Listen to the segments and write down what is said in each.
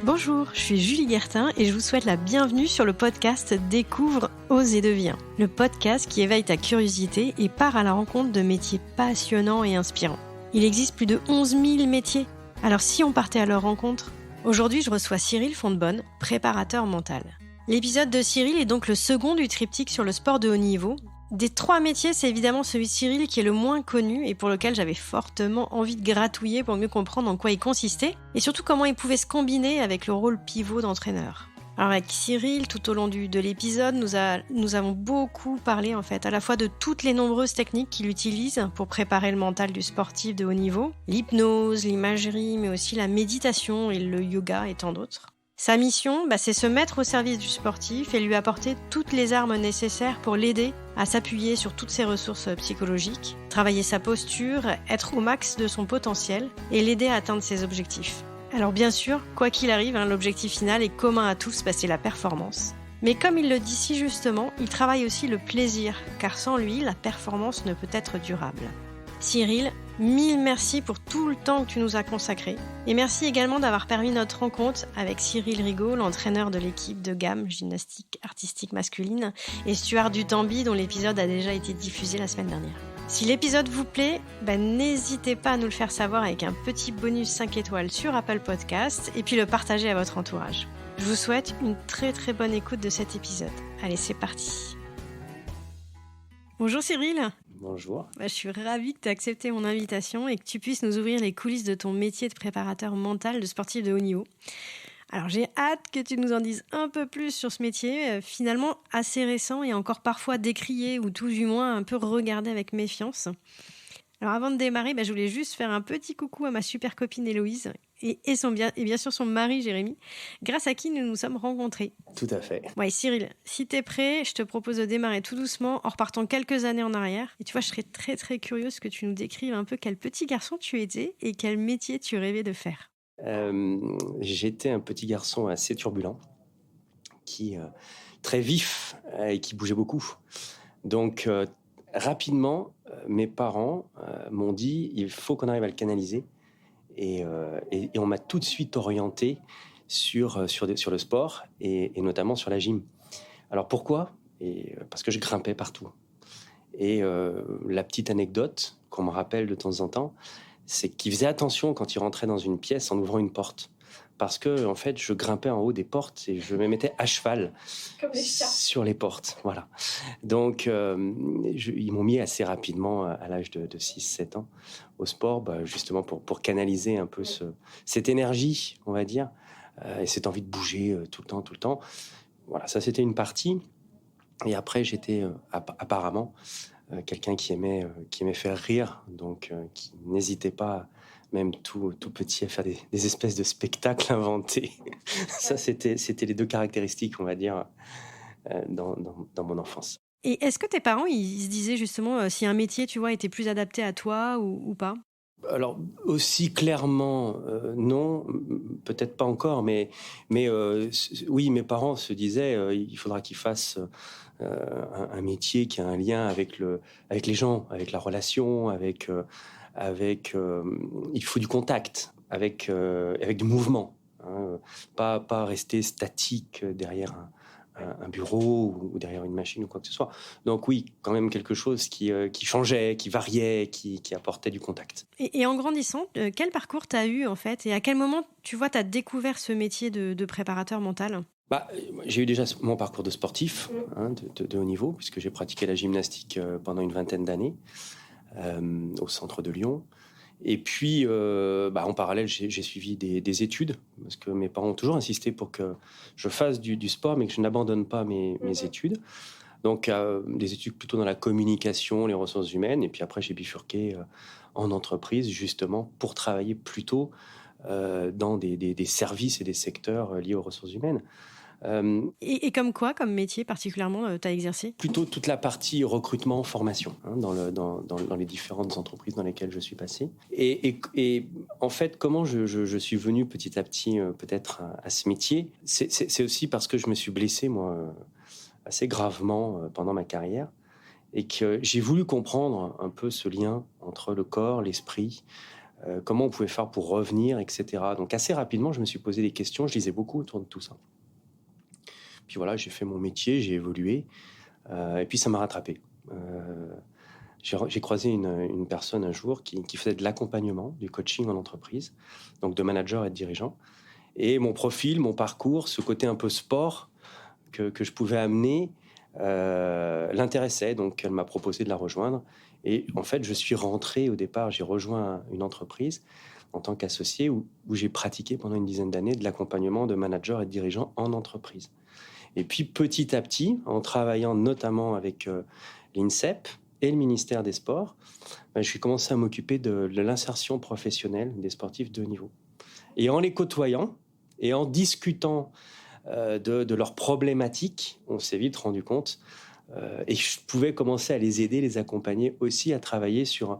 Bonjour, je suis Julie Guertin et je vous souhaite la bienvenue sur le podcast Découvre, ose et deviens. Le podcast qui éveille ta curiosité et part à la rencontre de métiers passionnants et inspirants. Il existe plus de 11 000 métiers, alors si on partait à leur rencontre? Aujourd'hui, je reçois Cyril Fontbonne, préparateur mental. L'épisode de Cyril est donc le second du triptyque sur le sport de haut niveau. Des 3 métiers, c'est évidemment celui de Cyril qui est le moins connu et pour lequel j'avais fortement envie de gratouiller pour mieux comprendre en quoi il consistait et surtout comment il pouvait se combiner avec le rôle pivot d'entraîneur. Alors avec Cyril, tout au long de l'épisode, nous avons beaucoup parlé en fait à la fois de toutes les nombreuses techniques qu'il utilise pour préparer le mental du sportif de haut niveau, l'hypnose, l'imagerie, mais aussi la méditation et le yoga et tant d'autres. Sa mission, c'est se mettre au service du sportif et lui apporter toutes les armes nécessaires pour l'aider à s'appuyer sur toutes ses ressources psychologiques, travailler sa posture, être au max de son potentiel et l'aider à atteindre ses objectifs. Alors bien sûr, quoi qu'il arrive, l'objectif final est commun à tous, c'est la performance. Mais comme il le dit si justement, il travaille aussi le plaisir, car sans lui, la performance ne peut être durable. Cyril, 1000 merci pour tout le temps que tu nous as consacré. Et merci également d'avoir permis notre rencontre avec Cyril Rigaud, l'entraîneur de l'équipe de gamme gymnastique artistique masculine, et Stuart Dutambi, dont l'épisode a déjà été diffusé la semaine dernière. Si l'épisode vous plaît, n'hésitez pas à nous le faire savoir avec un petit bonus 5 étoiles sur Apple Podcasts et puis le partager à votre entourage. Je vous souhaite une très très bonne écoute de cet épisode. Allez, c'est parti. Bonjour Cyril. Bonjour. Je suis ravie que tu aies accepté mon invitation et que tu puisses nous ouvrir les coulisses de ton métier de préparateur mental de sportif de haut niveau. Alors j'ai hâte que tu nous en dises un peu plus sur ce métier, finalement assez récent et encore parfois décrié ou tout du moins un peu regardé avec méfiance. Alors avant de démarrer, je voulais juste faire un petit coucou à ma super copine Héloïse et bien sûr son mari Jérémy, grâce à qui nous nous sommes rencontrés. Tout à fait. Ouais, Cyril, si t'es prêt, je te propose de démarrer tout doucement en repartant quelques années en arrière. Et tu vois, je serais très très curieuse que tu nous décrives un peu quel petit garçon tu étais et quel métier tu rêvais de faire. J'étais un petit garçon assez turbulent, très vif et qui bougeait beaucoup. Donc rapidement, mes parents m'ont dit il faut qu'on arrive à le canaliser et on m'a tout de suite orienté sur le sport et notamment sur la gym. Alors pourquoi ? Parce que je grimpais partout. Et la petite anecdote qu'on me rappelle de temps en temps, c'est qu'il faisait attention quand il rentrait dans une pièce en ouvrant une porte. Parce que, en fait, je grimpais en haut des portes et je me mettais à cheval sur les portes. Voilà. Donc, ils m'ont mis assez rapidement, à l'âge de 6-7 ans, au sport, justement pour canaliser un peu cette énergie, on va dire, et cette envie de bouger tout le temps. Voilà, ça, c'était une partie. Et après, j'étais apparemment quelqu'un qui aimait faire rire, donc qui n'hésitait pas, même tout petit, à faire des espèces de spectacles inventés. Ça, c'était les 2 caractéristiques, on va dire, dans mon enfance. Et est-ce que tes parents, ils se disaient justement si un métier, tu vois, était plus adapté à toi ou pas ? Alors, aussi clairement, non, peut-être pas encore, mais oui, mes parents se disaient il faudra qu'ils fassent un métier qui a un lien avec les gens, avec la relation, il faut du contact, avec du mouvement, hein, pas rester statique derrière un bureau ou derrière une machine ou quoi que ce soit. Donc oui, quand même quelque chose qui changeait, qui variait, qui apportait du contact. Et en grandissant, quel parcours tu as eu en fait ? Et à quel moment, tu vois, tu as découvert ce métier de préparateur mental ? J'ai eu déjà mon parcours de sportif, de haut niveau, puisque j'ai pratiqué la gymnastique pendant une vingtaine d'années au centre de Lyon. Et puis, en parallèle, j'ai suivi des études, parce que mes parents ont toujours insisté pour que je fasse du sport, mais que je n'abandonne pas mes études. Donc, des études plutôt dans la communication, les ressources humaines. Et puis après, j'ai bifurqué en entreprise, justement, pour travailler plutôt dans des services et des secteurs liés aux ressources humaines. Et comme quoi, comme métier particulièrement, tu as exercé ? Plutôt toute la partie recrutement, formation, dans les différentes entreprises dans lesquelles je suis passé. Et en fait, comment je suis venu petit à petit peut-être à ce métier, c'est aussi parce que je me suis blessé, moi, assez gravement pendant ma carrière. et que j'ai voulu comprendre un peu ce lien entre le corps, l'esprit, comment on pouvait faire pour revenir, etc. Donc assez rapidement, je me suis posé des questions, je lisais beaucoup autour de tout ça. Puis voilà, j'ai fait mon métier, j'ai évolué, et puis ça m'a rattrapé. J'ai croisé une personne un jour qui faisait de l'accompagnement, du coaching en entreprise, donc de manager et de dirigeant. Et mon profil, mon parcours, ce côté un peu sport que je pouvais amener, l'intéressait. Donc elle m'a proposé de la rejoindre. Et en fait, je suis rentré au départ, j'ai rejoint une entreprise en tant qu'associé où j'ai pratiqué pendant une dizaine d'années de l'accompagnement de managers et de dirigeants en entreprise. Et puis petit à petit, en travaillant notamment avec l'INSEP et le ministère des Sports, je suis commencé à m'occuper de l'insertion professionnelle des sportifs de haut niveau. Et en les côtoyant et en discutant de leurs problématiques, on s'est vite rendu compte et je pouvais commencer à les aider, les accompagner aussi à travailler sur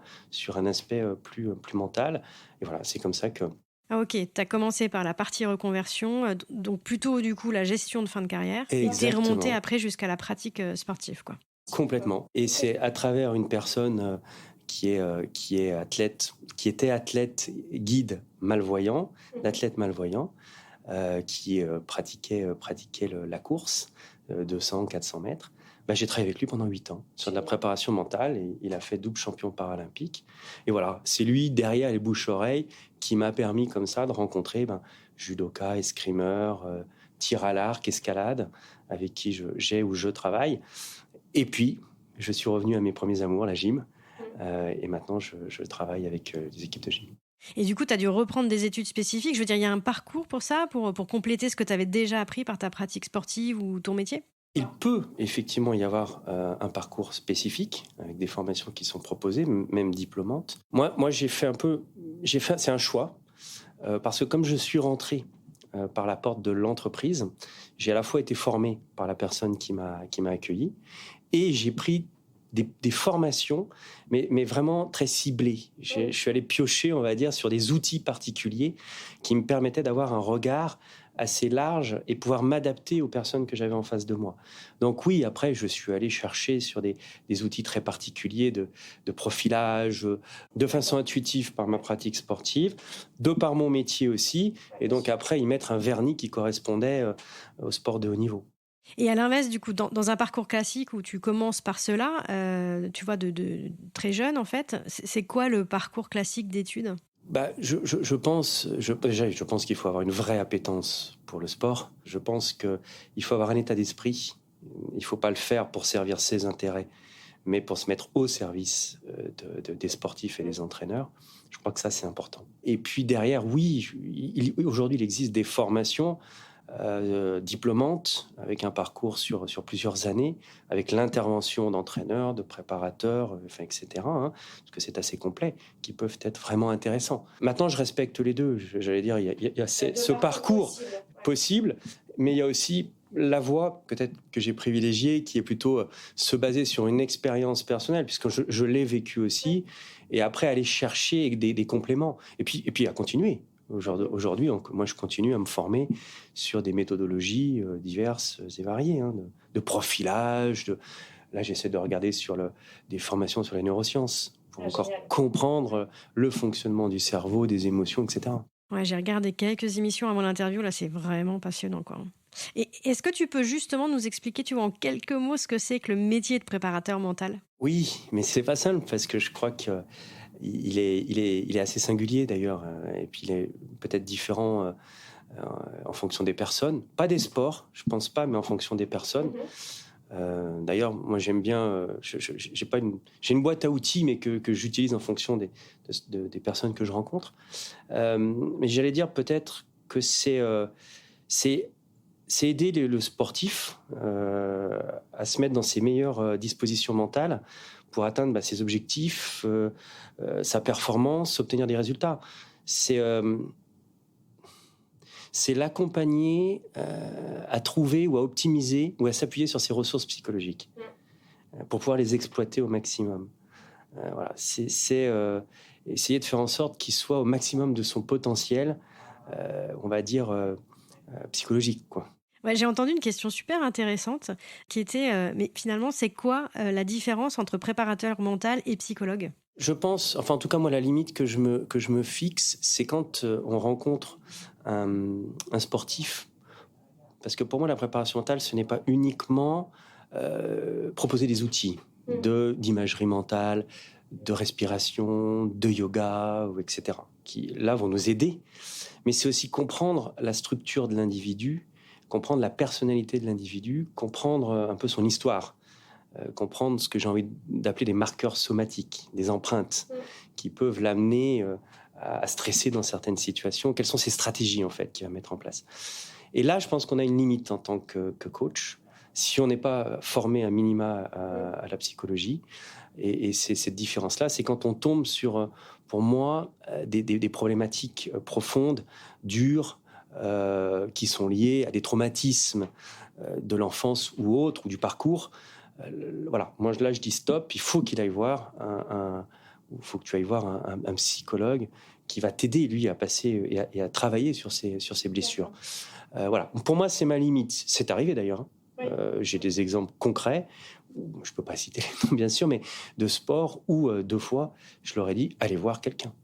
un aspect plus mental. Et voilà, c'est comme ça que... Ah ok, tu as commencé par la partie reconversion, donc plutôt du coup la gestion de fin de carrière, et tu es remonté après jusqu'à la pratique sportive, quoi. Complètement. Et c'est à travers une personne qui était athlète guide malvoyant, d'athlète malvoyant, qui pratiquait la course, 200, 400 mètres. J'ai travaillé avec lui pendant 8 ans sur de la préparation mentale et il a fait double champion paralympique. Et voilà, c'est lui, derrière les bouches-oreilles, qui m'a permis comme ça de rencontrer judoka, escrimeur, tir à l'arc, escalade, avec qui je travaille. Et puis, je suis revenu à mes premiers amours, la gym. Et maintenant, je travaille avec des équipes de gym. Et du coup, tu as dû reprendre des études spécifiques. Je veux dire, il y a un parcours pour ça, pour compléter ce que tu avais déjà appris par ta pratique sportive ou ton métier ? Il peut effectivement y avoir un parcours spécifique avec des formations qui sont proposées, même diplômantes. Moi, c'est un choix parce que comme je suis rentré par la porte de l'entreprise, j'ai à la fois été formé par la personne qui m'a accueilli et j'ai pris des formations, mais vraiment très ciblées. Je suis allé piocher, on va dire, sur des outils particuliers qui me permettaient d'avoir un regard assez large et pouvoir m'adapter aux personnes que j'avais en face de moi. Donc oui, après, je suis allé chercher sur des outils très particuliers de profilage, de façon intuitive par ma pratique sportive, de par mon métier aussi, et donc après, y mettre un vernis qui correspondait au sport de haut niveau. Et à l'inverse, du coup, dans un parcours classique où tu commences par cela, tu vois, de très jeune, en fait, c'est quoi le parcours classique d'études ? Je pense qu'il faut avoir une vraie appétence pour le sport. Je pense qu'il faut avoir un état d'esprit. Il ne faut pas le faire pour servir ses intérêts, mais pour se mettre au service des sportifs et des entraîneurs. Je crois que ça, c'est important. Et puis derrière, oui, aujourd'hui, il existe des formations diplômantes avec un parcours sur plusieurs années, avec l'intervention d'entraîneurs, de préparateurs, etc., parce que c'est assez complet, qui peuvent être vraiment intéressants. Maintenant, je respecte les deux. J'allais dire, il y a ce parcours possible, mais il y a aussi la voie peut-être que j'ai privilégiée, qui est plutôt se baser sur une expérience personnelle, puisque je l'ai vécu aussi, et après aller chercher des compléments, et puis à continuer. Aujourd'hui, moi, je continue à me former sur des méthodologies diverses et variées, de profilage. Là, j'essaie de regarder des formations sur les neurosciences pour encore comprendre le fonctionnement du cerveau, des émotions, etc. Ouais, j'ai regardé quelques émissions avant l'interview. Là, c'est vraiment passionnant, quoi. Et est-ce que tu peux justement nous expliquer, tu vois, en quelques mots, ce que c'est que le métier de préparateur mental ? Oui, mais c'est pas simple parce que je crois que il est assez singulier d'ailleurs, et puis il est peut-être différent en fonction des personnes. Pas des sports, je pense pas, mais en fonction des personnes. D'ailleurs, moi j'aime bien, j'ai une boîte à outils, mais que j'utilise en fonction des personnes que je rencontre. Mais j'allais dire peut-être que c'est aider le sportif à se mettre dans ses meilleures dispositions mentales pour atteindre ses objectifs, sa performance, obtenir des résultats. C'est l'accompagner à trouver ou à optimiser ou à s'appuyer sur ses ressources psychologiques pour pouvoir les exploiter au maximum. Voilà. C'est essayer de faire en sorte qu'il soit au maximum de son potentiel, on va dire, psychologique, quoi. Ouais, j'ai entendu une question super intéressante qui était, mais finalement, c'est quoi la différence entre préparateur mental et psychologue? Je pense, enfin en tout cas moi la limite que je me fixe, c'est quand on rencontre un sportif, parce que pour moi la préparation mentale ce n'est pas uniquement proposer des outils d'imagerie mentale, de respiration, de yoga, etc., qui là vont nous aider, mais c'est aussi comprendre la structure de l'individu, comprendre la personnalité de l'individu, comprendre un peu son histoire, comprendre ce que j'ai envie d'appeler des marqueurs somatiques, des empreintes qui peuvent l'amener à stresser dans certaines situations. Quelles sont ses stratégies, en fait, qu'il va mettre en place. Et là, je pense qu'on a une limite en tant que coach, si on n'est pas formé à minima à la psychologie. Et c'est cette différence-là, c'est quand on tombe sur, pour moi, des problématiques profondes, dures, qui sont liées à des traumatismes de l'enfance ou autres, ou du parcours. Voilà, moi là je dis stop, il faut qu'il aille voir il faut que tu ailles voir un psychologue qui va t'aider lui à passer et à travailler sur ces blessures. Voilà, pour moi c'est ma limite. C'est arrivé d'ailleurs. Hein. Oui. J'ai des exemples concrets. Je peux pas citer les noms bien sûr, mais de sport où 2 fois je leur ai dit allez voir quelqu'un.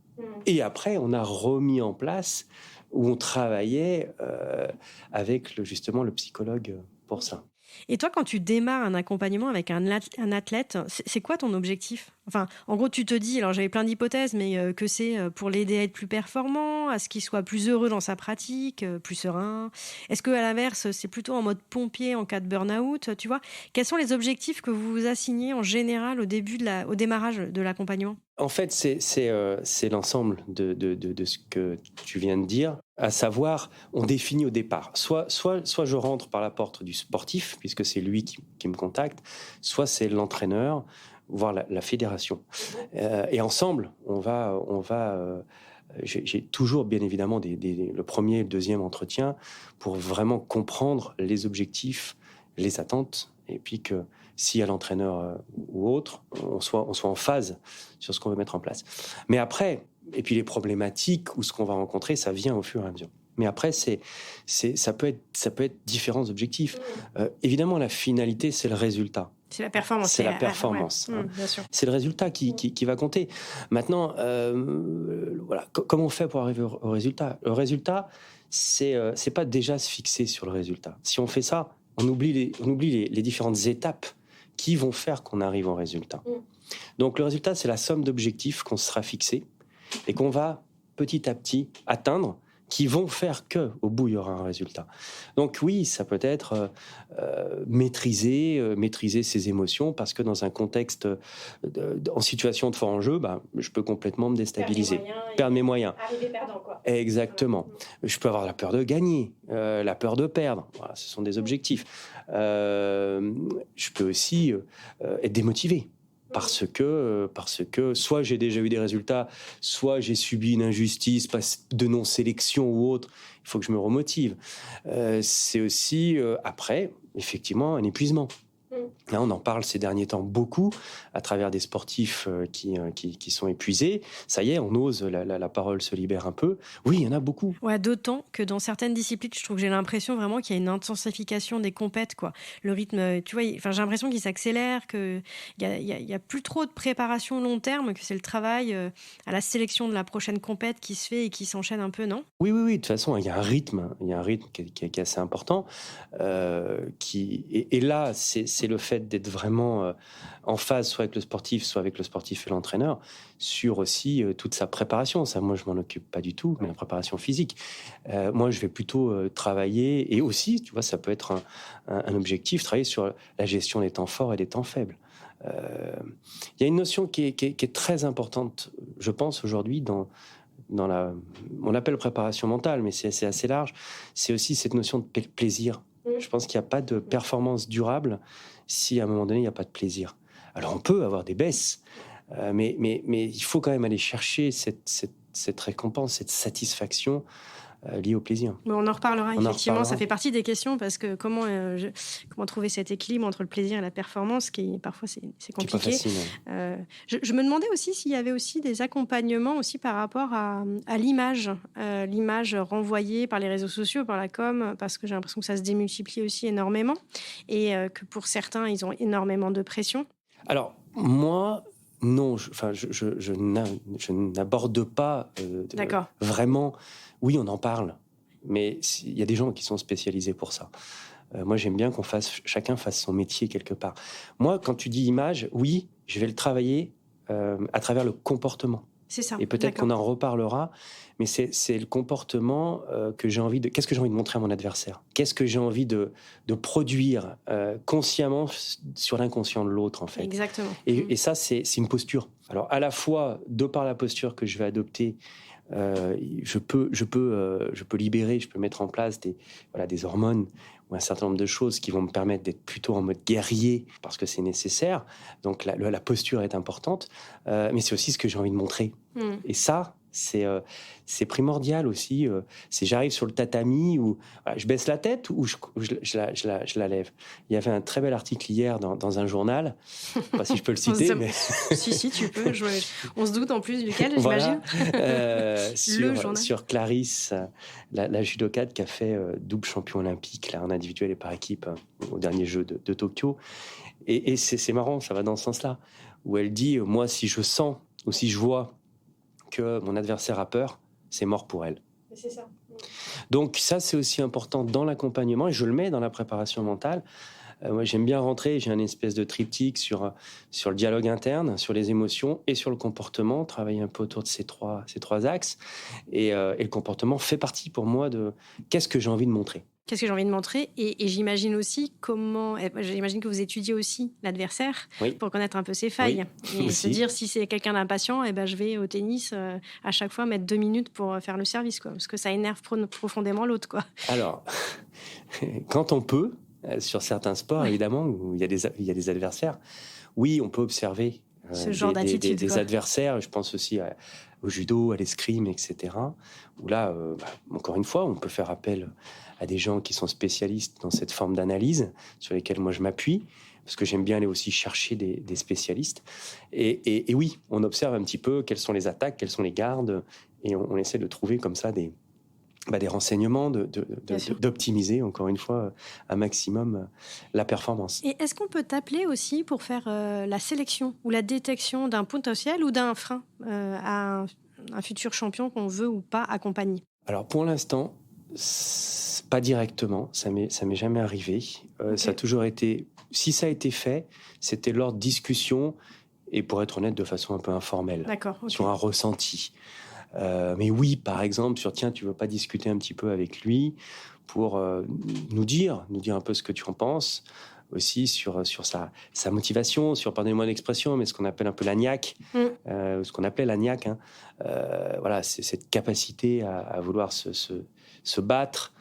Et après on a remis en place où on travaillait avec justement le psychologue pour ça. Et toi, quand tu démarres un accompagnement avec un athlète, c'est quoi ton objectif? Enfin, en gros, tu te dis, alors j'avais plein d'hypothèses, mais que c'est pour l'aider à être plus performant, à ce qu'il soit plus heureux dans sa pratique, plus serein. Est-ce qu'à l'inverse, c'est plutôt en mode pompier en cas de burn-out, tu vois? Quels sont les objectifs que vous vous assignez en général au démarrage de l'accompagnement? En fait, c'est l'ensemble de ce que tu viens de dire, à savoir, on définit au départ. Soit je rentre par la porte du sportif, puisque c'est lui qui me contacte, soit c'est l'entraîneur, voire la fédération. Et ensemble, j'ai toujours, bien évidemment, le premier et le deuxième entretien pour vraiment comprendre les objectifs, les attentes, et puis que s'il y a l'entraîneur ou autre, on soit en phase sur ce qu'on veut mettre en place. Mais après, et puis les problématiques ou ce qu'on va rencontrer, ça vient au fur et à mesure. Mais après, ça peut être différents objectifs. Évidemment, la finalité, c'est le résultat. C'est la performance. C'est la performance. Ouais. Bien sûr. C'est le résultat qui va compter. Maintenant, voilà, comment on fait pour arriver au résultat? Le résultat, c'est pas déjà se fixer sur le résultat. Si on fait ça, on oublie les différentes étapes qui vont faire qu'on arrive au résultat. Donc le résultat, c'est la somme d'objectifs qu'on se sera fixés et qu'on va petit à petit atteindre, qui vont faire qu'au bout, il y aura un résultat. Donc oui, ça peut être maîtriser ses émotions, parce que dans un contexte en situation de fort enjeu, je peux complètement me déstabiliser, perdre mes moyens. Arriver perdant, quoi. Exactement. Je peux avoir la peur de gagner, la peur de perdre. Voilà, ce sont des objectifs. Je peux aussi être démotivé. Parce que soit j'ai déjà eu des résultats, soit j'ai subi une injustice de non-sélection ou autre, il faut que je me remotive. C'est aussi, après, effectivement, un épuisement. Là, on en parle ces derniers temps beaucoup, à travers des sportifs qui sont épuisés. Ça y est, on ose, la parole se libère un peu. Oui, il y en a beaucoup. Ouais, d'autant que dans certaines disciplines, je trouve que j'ai l'impression vraiment qu'il y a une intensification des compètes, quoi. Le rythme, tu vois, j'ai l'impression qu'il s'accélère, qu'il y a plus trop de préparation long terme, que c'est le travail à la sélection de la prochaine compète qui se fait et qui s'enchaîne un peu, non? Oui, de toute façon, il y a un rythme qui est assez important. Et là, c'est le fait d'être vraiment en phase, soit avec le sportif et l'entraîneur, sur aussi toute sa préparation. Ça, moi, je m'en occupe pas du tout, mais la préparation physique. Moi, je vais plutôt travailler, et aussi, tu vois, ça peut être un objectif, travailler sur la gestion des temps forts et des temps faibles. Il y a une notion qui est très importante, je pense, aujourd'hui, on appelle préparation mentale, mais c'est assez large. C'est aussi cette notion de plaisir. Je pense qu'il n'y a pas de performance durable si à un moment donné, il n'y a pas de plaisir. Alors, on peut avoir des baisses, mais il faut quand même aller chercher cette récompense, cette satisfaction liées au plaisir. Mais on en reparlera, On en effectivement. reparlera. Ça fait partie des questions parce que comment trouver cet équilibre entre le plaisir et la performance, qui parfois c'est C'est pas compliqué. facile. Je me demandais aussi s'il y avait aussi des accompagnements aussi par rapport à l'image, l'image renvoyée par les réseaux sociaux, par la com, parce que j'ai l'impression que ça se démultiplie aussi énormément et que pour certains, ils ont énormément de pression. Alors, moi, non, je n'aborde pas D'accord. vraiment. Oui, on en parle, mais il y a des gens qui sont spécialisés pour ça. Moi, j'aime bien chacun fasse son métier quelque part. Moi, quand tu dis image, oui, je vais le travailler à travers le comportement. C'est ça. Et peut-être qu'on en reparlera, mais c'est le comportement que j'ai envie de... Qu'est-ce que j'ai envie de montrer à mon adversaire? Qu'est-ce que j'ai envie de produire consciemment sur l'inconscient de l'autre, en fait? Exactement. Et ça, c'est une posture. Alors, à la fois, de par la posture que je vais adopter, je peux libérer, je peux mettre en place des hormones ou un certain nombre de choses qui vont me permettre d'être plutôt en mode guerrier parce que c'est nécessaire. Donc la posture est importante, mais c'est aussi ce que j'ai envie de montrer. Et ça, c'est primordial aussi. C'est j'arrive sur le tatami où je baisse la tête ou je la lève. Il y avait un très bel article hier dans un journal. Je ne sais pas si je peux le citer, mais... si, tu peux. On se doute en plus duquel, voilà. j'imagine. Sur Clarisse, la judokate qui a fait double champion olympique là, en individuel et par équipe au dernier jeu de Tokyo. Et c'est marrant, ça va dans ce sens-là, où elle dit, moi, si je sens ou si je vois que mon adversaire a peur, c'est mort pour elle. C'est ça. Donc ça, c'est aussi important dans l'accompagnement, et je le mets dans la préparation mentale. Moi, j'aime bien rentrer, j'ai une espèce de triptyque sur le dialogue interne, sur les émotions et sur le comportement, travailler un peu autour de ces trois axes. Et le comportement fait partie pour moi de qu'est-ce que j'ai envie de montrer. Qu'est-ce que j'ai envie de montrer et j'imagine aussi j'imagine que vous étudiez aussi l'adversaire pour connaître un peu ses failles. Oui, et aussi. Se dire si c'est quelqu'un d'impatient, je vais au tennis à chaque fois mettre 2 minutes pour faire le service, quoi, parce que ça énerve profondément l'autre, quoi. Alors, quand on peut, sur certains sports, évidemment, où il y a des adversaires, oui, on peut observer ce genre d'attitude, des adversaires. Je pense aussi au judo, à l'escrime, etc. Où là, encore une fois, on peut faire appel à des gens qui sont spécialistes dans cette forme d'analyse, sur lesquels moi je m'appuie, parce que j'aime bien aller aussi chercher des spécialistes. Et oui, on observe un petit peu quelles sont les attaques, quelles sont les gardes, et on essaie de trouver comme ça des renseignements, d'optimiser, encore une fois, un maximum la performance. Et est-ce qu'on peut t'appeler aussi pour faire la sélection ou la détection d'un potentiel ou d'un frein à un futur champion qu'on veut ou pas accompagner? Alors, pour l'instant, pas directement, ça m'est jamais arrivé. Ça a toujours été... Si ça a été fait, c'était lors de discussions, et pour être honnête, de façon un peu informelle. D'accord, okay. Sur un ressenti. Mais oui, par exemple, tiens, tu veux pas discuter un petit peu avec lui pour nous dire un peu ce que tu en penses, aussi sur sa motivation, sur, pardonnez-moi l'expression, mais ce qu'on appelle un peu la niaque, ce qu'on appelait la niaque, voilà, c'est cette capacité à vouloir se battre,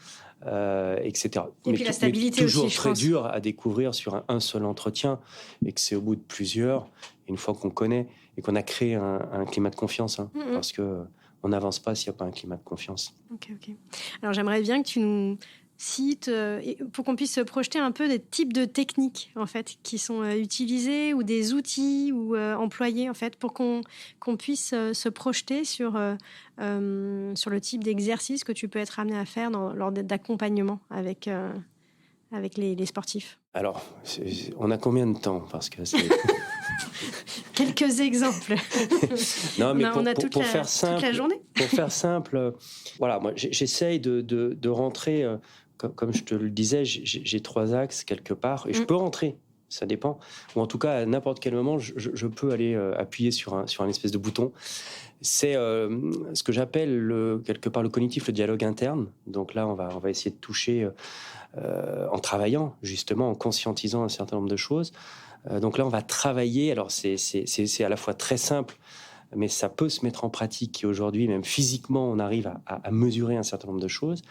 etc. Et puis la stabilité mais toujours aussi, je très pense. dur à découvrir sur un seul entretien, et que c'est au bout de plusieurs, une fois qu'on connaît et qu'on a créé un climat de confiance, parce que on n'avance pas s'il n'y a pas un climat de confiance. Ok. Alors j'aimerais bien que tu nous cites, pour qu'on puisse se projeter un peu des types de techniques en fait qui sont utilisées, ou des outils ou employés en fait, pour qu'on puisse se projeter sur le type d'exercice que tu peux être amené à faire lors d'accompagnement avec les sportifs. Alors, on a combien de temps? Parce que c'est... Quelques exemples. Non, mais on a toute la journée. Pour faire simple, voilà, moi j'essaye de rentrer, comme je te le disais, j'ai 3 axes quelque part, et je peux rentrer, ça dépend, ou en tout cas à n'importe quel moment je peux aller appuyer sur un espèce de bouton. C'est ce que j'appelle quelque part le cognitif, le dialogue interne. Donc là, on va essayer de toucher en travaillant, justement, en conscientisant un certain nombre de choses. Donc là, on va travailler. Alors, c'est à la fois très simple, mais ça peut se mettre en pratique. Et aujourd'hui, même physiquement, on arrive à mesurer un certain nombre de choses.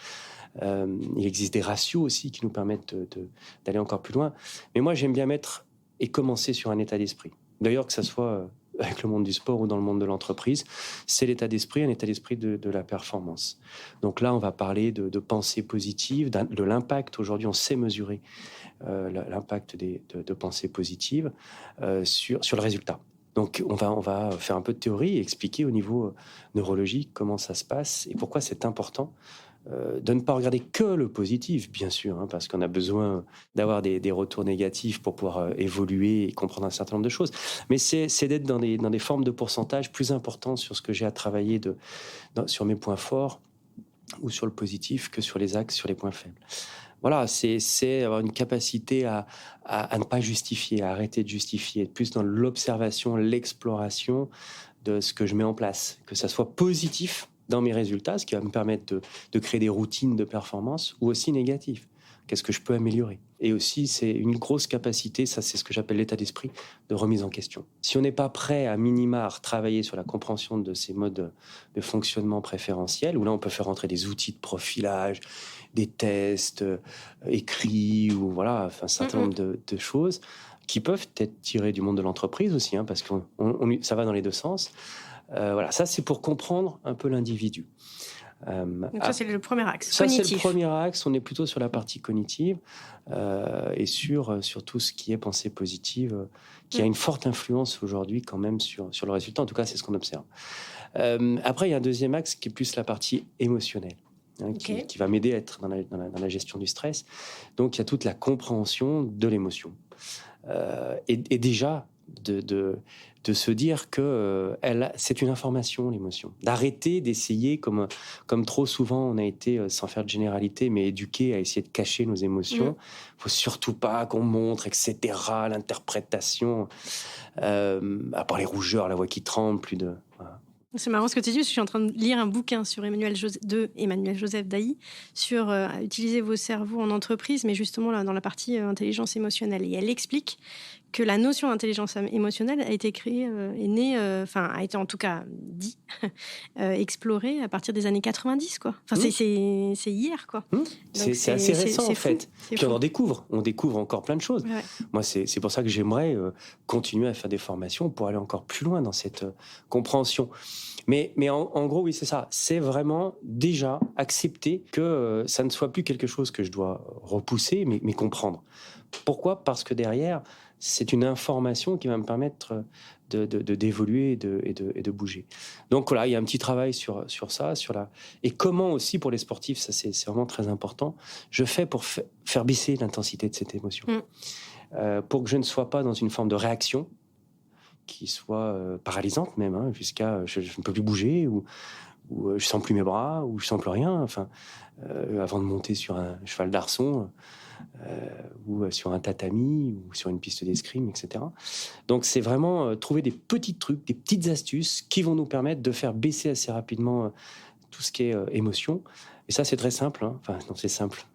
Il existe des ratios aussi qui nous permettent d'aller encore plus loin. Mais moi, j'aime bien commencer sur un état d'esprit. D'ailleurs, que ça soit avec le monde du sport ou dans le monde de l'entreprise, c'est l'état d'esprit, un état d'esprit de la performance. Donc là, on va parler de pensée positive, de l'impact. Aujourd'hui, on sait mesurer l'impact de pensée positive sur le résultat. Donc, on va faire un peu de théorie et expliquer au niveau neurologique comment ça se passe et pourquoi c'est important de ne pas regarder que le positif, bien sûr, hein, parce qu'on a besoin d'avoir des retours négatifs pour pouvoir évoluer et comprendre un certain nombre de choses. Mais c'est d'être dans des formes de pourcentage plus importantes sur ce que j'ai à travailler sur mes points forts ou sur le positif que sur les axes, sur les points faibles. Voilà, c'est avoir une capacité à ne pas justifier, à arrêter de justifier, être plus dans l'observation, l'exploration de ce que je mets en place, que ça soit positif dans mes résultats, ce qui va me permettre de créer des routines de performance, ou aussi négatif. Qu'est-ce que je peux améliorer? Et aussi, c'est une grosse capacité, ça c'est ce que j'appelle l'état d'esprit, de remise en question. Si on n'est pas prêt à minima à retravailler sur la compréhension de ces modes de fonctionnement préférentiels, où là on peut faire entrer des outils de profilage, des tests écrits, ou voilà, enfin, un certain nombre de choses qui peuvent être tirées du monde de l'entreprise aussi, hein, parce que ça va dans les deux sens. Voilà, ça c'est pour comprendre un peu l'individu. Donc ça, c'est le premier axe, ça, cognitif. C'est le premier axe, on est plutôt sur la partie cognitive et sur tout ce qui est pensée positive, qui a une forte influence aujourd'hui quand même sur le résultat, en tout cas c'est ce qu'on observe. Après, il y a un deuxième axe qui est plus la partie émotionnelle, hein, qui va m'aider à être dans la gestion du stress. Donc il y a toute la compréhension de l'émotion. Et déjà, de se dire que c'est une information, l'émotion. D'arrêter d'essayer, comme trop souvent on a été, sans faire de généralité, mais éduqué à essayer de cacher nos émotions. Faut surtout pas qu'on montre, etc. L'interprétation, à part les rougeurs, la voix qui tremble, plus de... Voilà. C'est marrant ce que tu dis, parce que je suis en train de lire un bouquin sur Emmanuel Joseph Dailly sur utiliser vos cerveaux en entreprise, mais justement là, dans la partie intelligence émotionnelle. Et elle explique que la notion d'intelligence émotionnelle a été créée, a été en tout cas dit, explorée à partir des années 90, quoi. Enfin, c'est hier, quoi. C'est assez récent, en fait. Puis on en découvre. On découvre encore plein de choses. Ouais. Moi, c'est pour ça que j'aimerais continuer à faire des formations pour aller encore plus loin dans cette compréhension. Mais en gros, oui, c'est ça. C'est vraiment déjà accepter que ça ne soit plus quelque chose que je dois repousser, mais comprendre. Pourquoi ? Parce que derrière, c'est une information qui va me permettre d'évoluer et de bouger. Donc voilà, il y a un petit travail sur ça, et comment aussi pour les sportifs, ça c'est vraiment très important, je fais pour faire baisser l'intensité de cette émotion. Pour que je ne sois pas dans une forme de réaction qui soit paralysante même, hein, jusqu'à je ne peux plus bouger, ou je sens plus mes bras, ou je sens plus rien, enfin, avant de monter sur un cheval d'arçon, ou sur un tatami, ou sur une piste d'escrime, etc. Donc c'est vraiment trouver des petits trucs, des petites astuces qui vont nous permettre de faire baisser assez rapidement tout ce qui est émotion. Et ça, c'est très simple, hein. Enfin, non, c'est simple.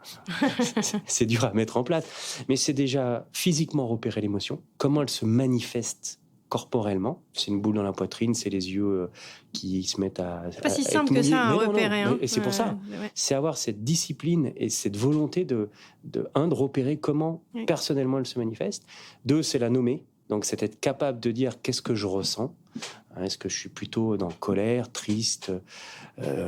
C'est dur à mettre en place. Mais c'est déjà physiquement repérer l'émotion, comment elle se manifeste corporellement. C'est une boule dans la poitrine, c'est les yeux qui se mettent à... C'est pas si simple que ça à repérer. Hein. Et c'est pour ça. C'est avoir cette discipline et cette volonté de repérer comment personnellement elle se manifeste. 2, c'est la nommer. Donc, c'est être capable de dire qu'est-ce que je ressens. Est-ce que je suis plutôt dans colère, triste,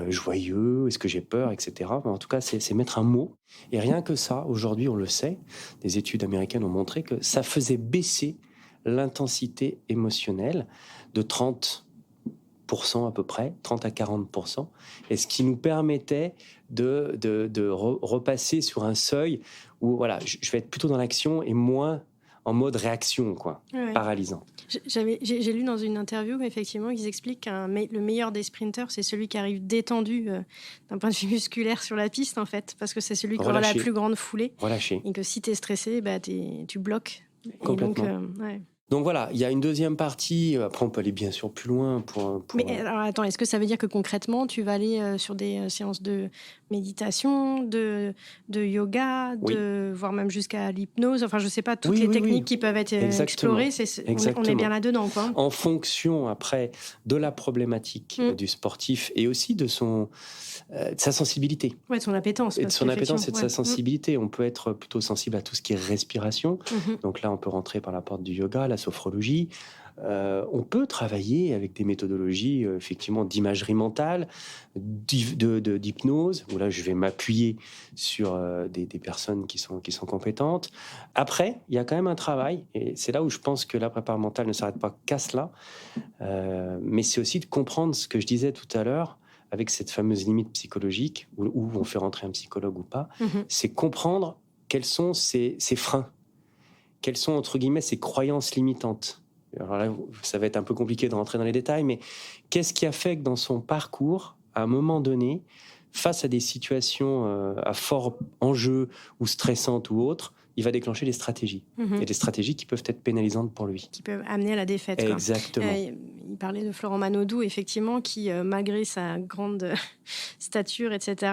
joyeux? Est-ce que j'ai peur, etc. En tout cas, c'est mettre un mot. Et rien que ça, aujourd'hui, on le sait, des études américaines ont montré que ça faisait baisser l'intensité émotionnelle de 30% à peu près, 30 à 40%, et ce qui nous permettait de repasser sur un seuil où voilà, je vais être plutôt dans l'action et moins en mode réaction, quoi, paralysant. J'ai lu dans une interview effectivement qu'ils expliquent que le meilleur des sprinteurs, c'est celui qui arrive détendu d'un point de vue musculaire sur la piste, en fait, parce que c'est celui qui aura la plus grande foulée. Relâché. Et que si t'es stressé, tu bloques. Complètement. Donc voilà, il y a une deuxième partie. Après, on peut aller bien sûr plus loin. Mais alors, attends, est-ce que ça veut dire que concrètement, tu vas aller sur des séances de méditation, de yoga, voire même jusqu'à l'hypnose? Enfin, je ne sais pas, toutes les techniques qui peuvent être explorées, on est bien là-dedans, quoi. En fonction, après, de la problématique du sportif et aussi de sa sensibilité. Ouais, de son appétence. Et de son appétence et de sa sensibilité. On peut être plutôt sensible à tout ce qui est respiration. Donc là, on peut rentrer par la porte du yoga, la sophrologie, On peut travailler avec des méthodologies effectivement d'imagerie mentale, d'hypnose, où là je vais m'appuyer sur des personnes qui sont compétentes. Après, il y a quand même un travail, et c'est là où je pense que la préparation mentale ne s'arrête pas qu'à cela, mais c'est aussi de comprendre ce que je disais tout à l'heure, avec cette fameuse limite psychologique, où on fait rentrer un psychologue ou pas, c'est comprendre quels sont ces freins, quelles sont, entre guillemets, ces croyances limitantes. Alors là, ça va être un peu compliqué de rentrer dans les détails, mais qu'est-ce qui a fait que dans son parcours, à un moment donné, face à des situations à fort enjeu ou stressantes ou autres, il va déclencher des stratégies. Et des stratégies qui peuvent être pénalisantes pour lui. Qui peuvent amener à la défaite. Exactement. Il parlait de Florent Manodou, effectivement, qui, malgré sa grande stature, etc.,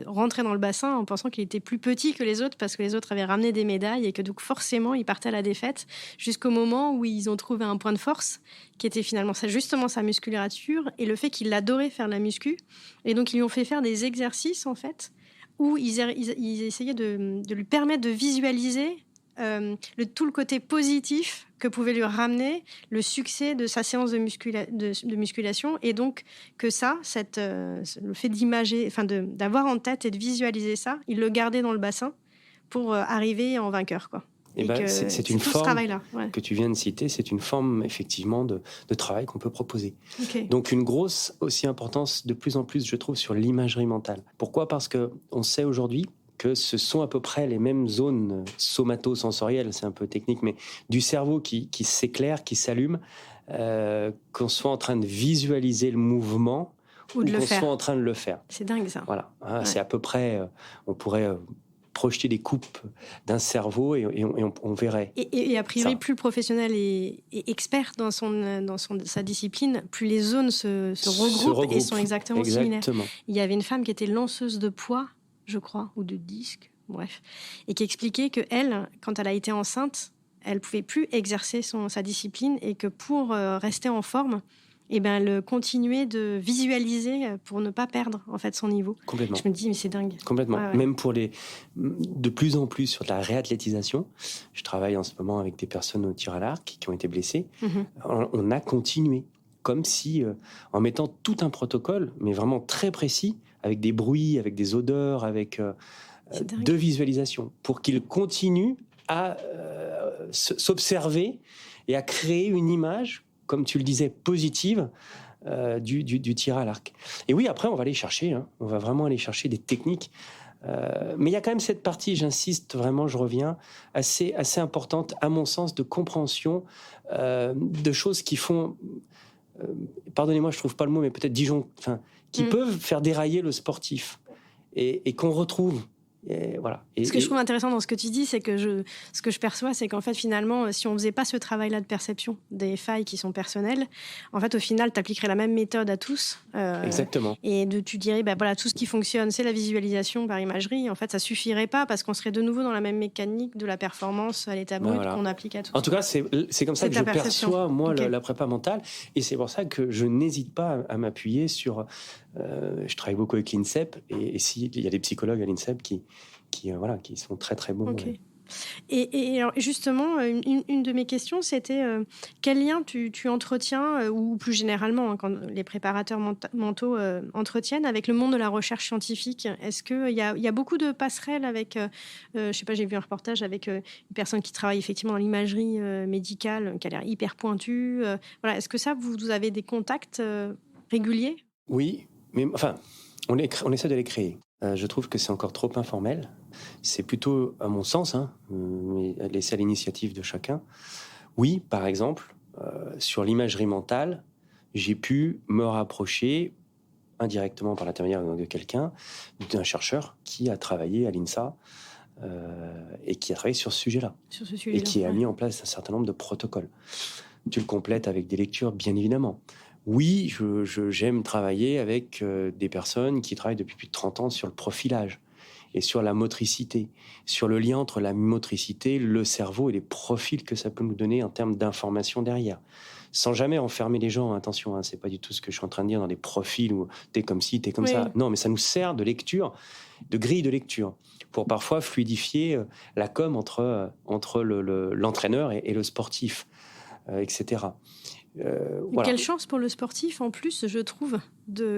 rentrait dans le bassin en pensant qu'il était plus petit que les autres parce que les autres avaient ramené des médailles et que donc forcément, il partait à la défaite jusqu'au moment où ils ont trouvé un point de force qui était finalement justement sa musculature et le fait qu'il adorait faire la muscu. Et donc, ils lui ont fait faire des exercices, en fait, où ils essayaient de lui permettre de visualiser tout le côté positif que pouvait lui ramener le succès de sa séance de musculation, et donc que le fait d'imager, d'avoir en tête et de visualiser ça, il le gardait dans le bassin pour arriver en vainqueur, quoi. C'est une forme que tu viens de citer, c'est une forme effectivement de travail qu'on peut proposer. Okay. Donc une grosse aussi importance de plus en plus, je trouve, sur l'imagerie mentale. Pourquoi ? Parce qu'on sait aujourd'hui que ce sont à peu près les mêmes zones somatosensorielles, c'est un peu technique, mais du cerveau qui s'éclaire, qui s'allume, qu'on soit en train de visualiser le mouvement ou qu'on soit en train de le faire. C'est dingue ça. Voilà, c'est à peu près, on pourrait projeter des coupes d'un cerveau et on verrait. Et a priori, plus le professionnel est expert dans sa discipline, plus les zones se regroupent et sont exactement similaires. Il y avait une femme qui était lanceuse de poids, je crois, ou de disques, bref, et qui expliquait qu'elle, quand elle a été enceinte, elle ne pouvait plus exercer sa discipline et que pour rester en forme, elle continuait de visualiser pour ne pas perdre en fait son niveau. Complètement. Je me dis, mais c'est dingue. Complètement. Ouais. Même pour de plus en plus sur la réathlétisation, je travaille en ce moment avec des personnes au tir à l'arc qui ont été blessées. On a continué, comme si, en mettant tout un protocole, mais vraiment très précis, avec des bruits, avec des odeurs, avec de visualisation, pour qu'ils continuent à s'observer et à créer une image, comme tu le disais, positive du tir à l'arc. Et oui, après, on va aller chercher, on va vraiment aller chercher des techniques. Mais il y a quand même cette partie, j'insiste vraiment, je reviens, assez importante, à mon sens, de compréhension de choses qui font, pardonnez-moi, je trouve pas le mot, mais peut-être qui peuvent faire dérailler le sportif et qu'on retrouve. Et voilà. Ce que je trouve intéressant dans ce que tu dis, c'est que ce que je perçois, c'est qu'en fait, finalement, si on faisait pas ce travail-là de perception des failles qui sont personnelles, en fait, au final, tu appliquerais la même méthode à tous. Exactement. Et tu dirais, tout ce qui fonctionne, c'est la visualisation par imagerie. En fait, ça suffirait pas parce qu'on serait de nouveau dans la même mécanique de la performance à l'état brut qu'on applique à tous. En tout cas, c'est comme ça que je perçois, moi, la prépa mentale. Et c'est pour ça que je n'hésite pas à m'appuyer sur... je travaille beaucoup avec l'INSEP, et il y a des psychologues à l'INSEP qui sont très très bons. Okay. Ouais. Et alors justement, une de mes questions, c'était quel lien tu entretiens, ou plus généralement, quand les préparateurs mentaux entretiennent avec le monde de la recherche scientifique. Est-ce qu'il y a beaucoup de passerelles avec, je sais pas, j'ai vu un reportage avec une personne qui travaille effectivement dans l'imagerie médicale, qui a l'air hyper pointue. Voilà, est-ce que ça, vous avez des contacts réguliers ? Oui, mais enfin, on essaie de les créer. Je trouve que c'est encore trop informel. C'est plutôt, à mon sens, mais laisser à l'initiative de chacun. Oui, par exemple, sur l'imagerie mentale, j'ai pu me rapprocher indirectement par l'intermédiaire de quelqu'un, d'un chercheur qui a travaillé à l'INSA et qui a travaillé sur ce sujet-là. Et qui a mis en place un certain nombre de protocoles. Tu le complètes avec des lectures, bien évidemment. Oui, j'aime travailler avec des personnes qui travaillent depuis plus de 30 ans sur le profilage et sur la motricité, sur le lien entre la motricité, le cerveau et les profils que ça peut nous donner en termes d'information derrière. Sans jamais enfermer les gens, attention, c'est pas du tout ce que je suis en train de dire dans des profils où t'es comme ci, t'es comme ça. Non, mais ça nous sert de lecture, de grille de lecture, pour parfois fluidifier la com entre l'entraîneur et le sportif. etc. Voilà. Quelle chance pour le sportif, en plus, je trouve,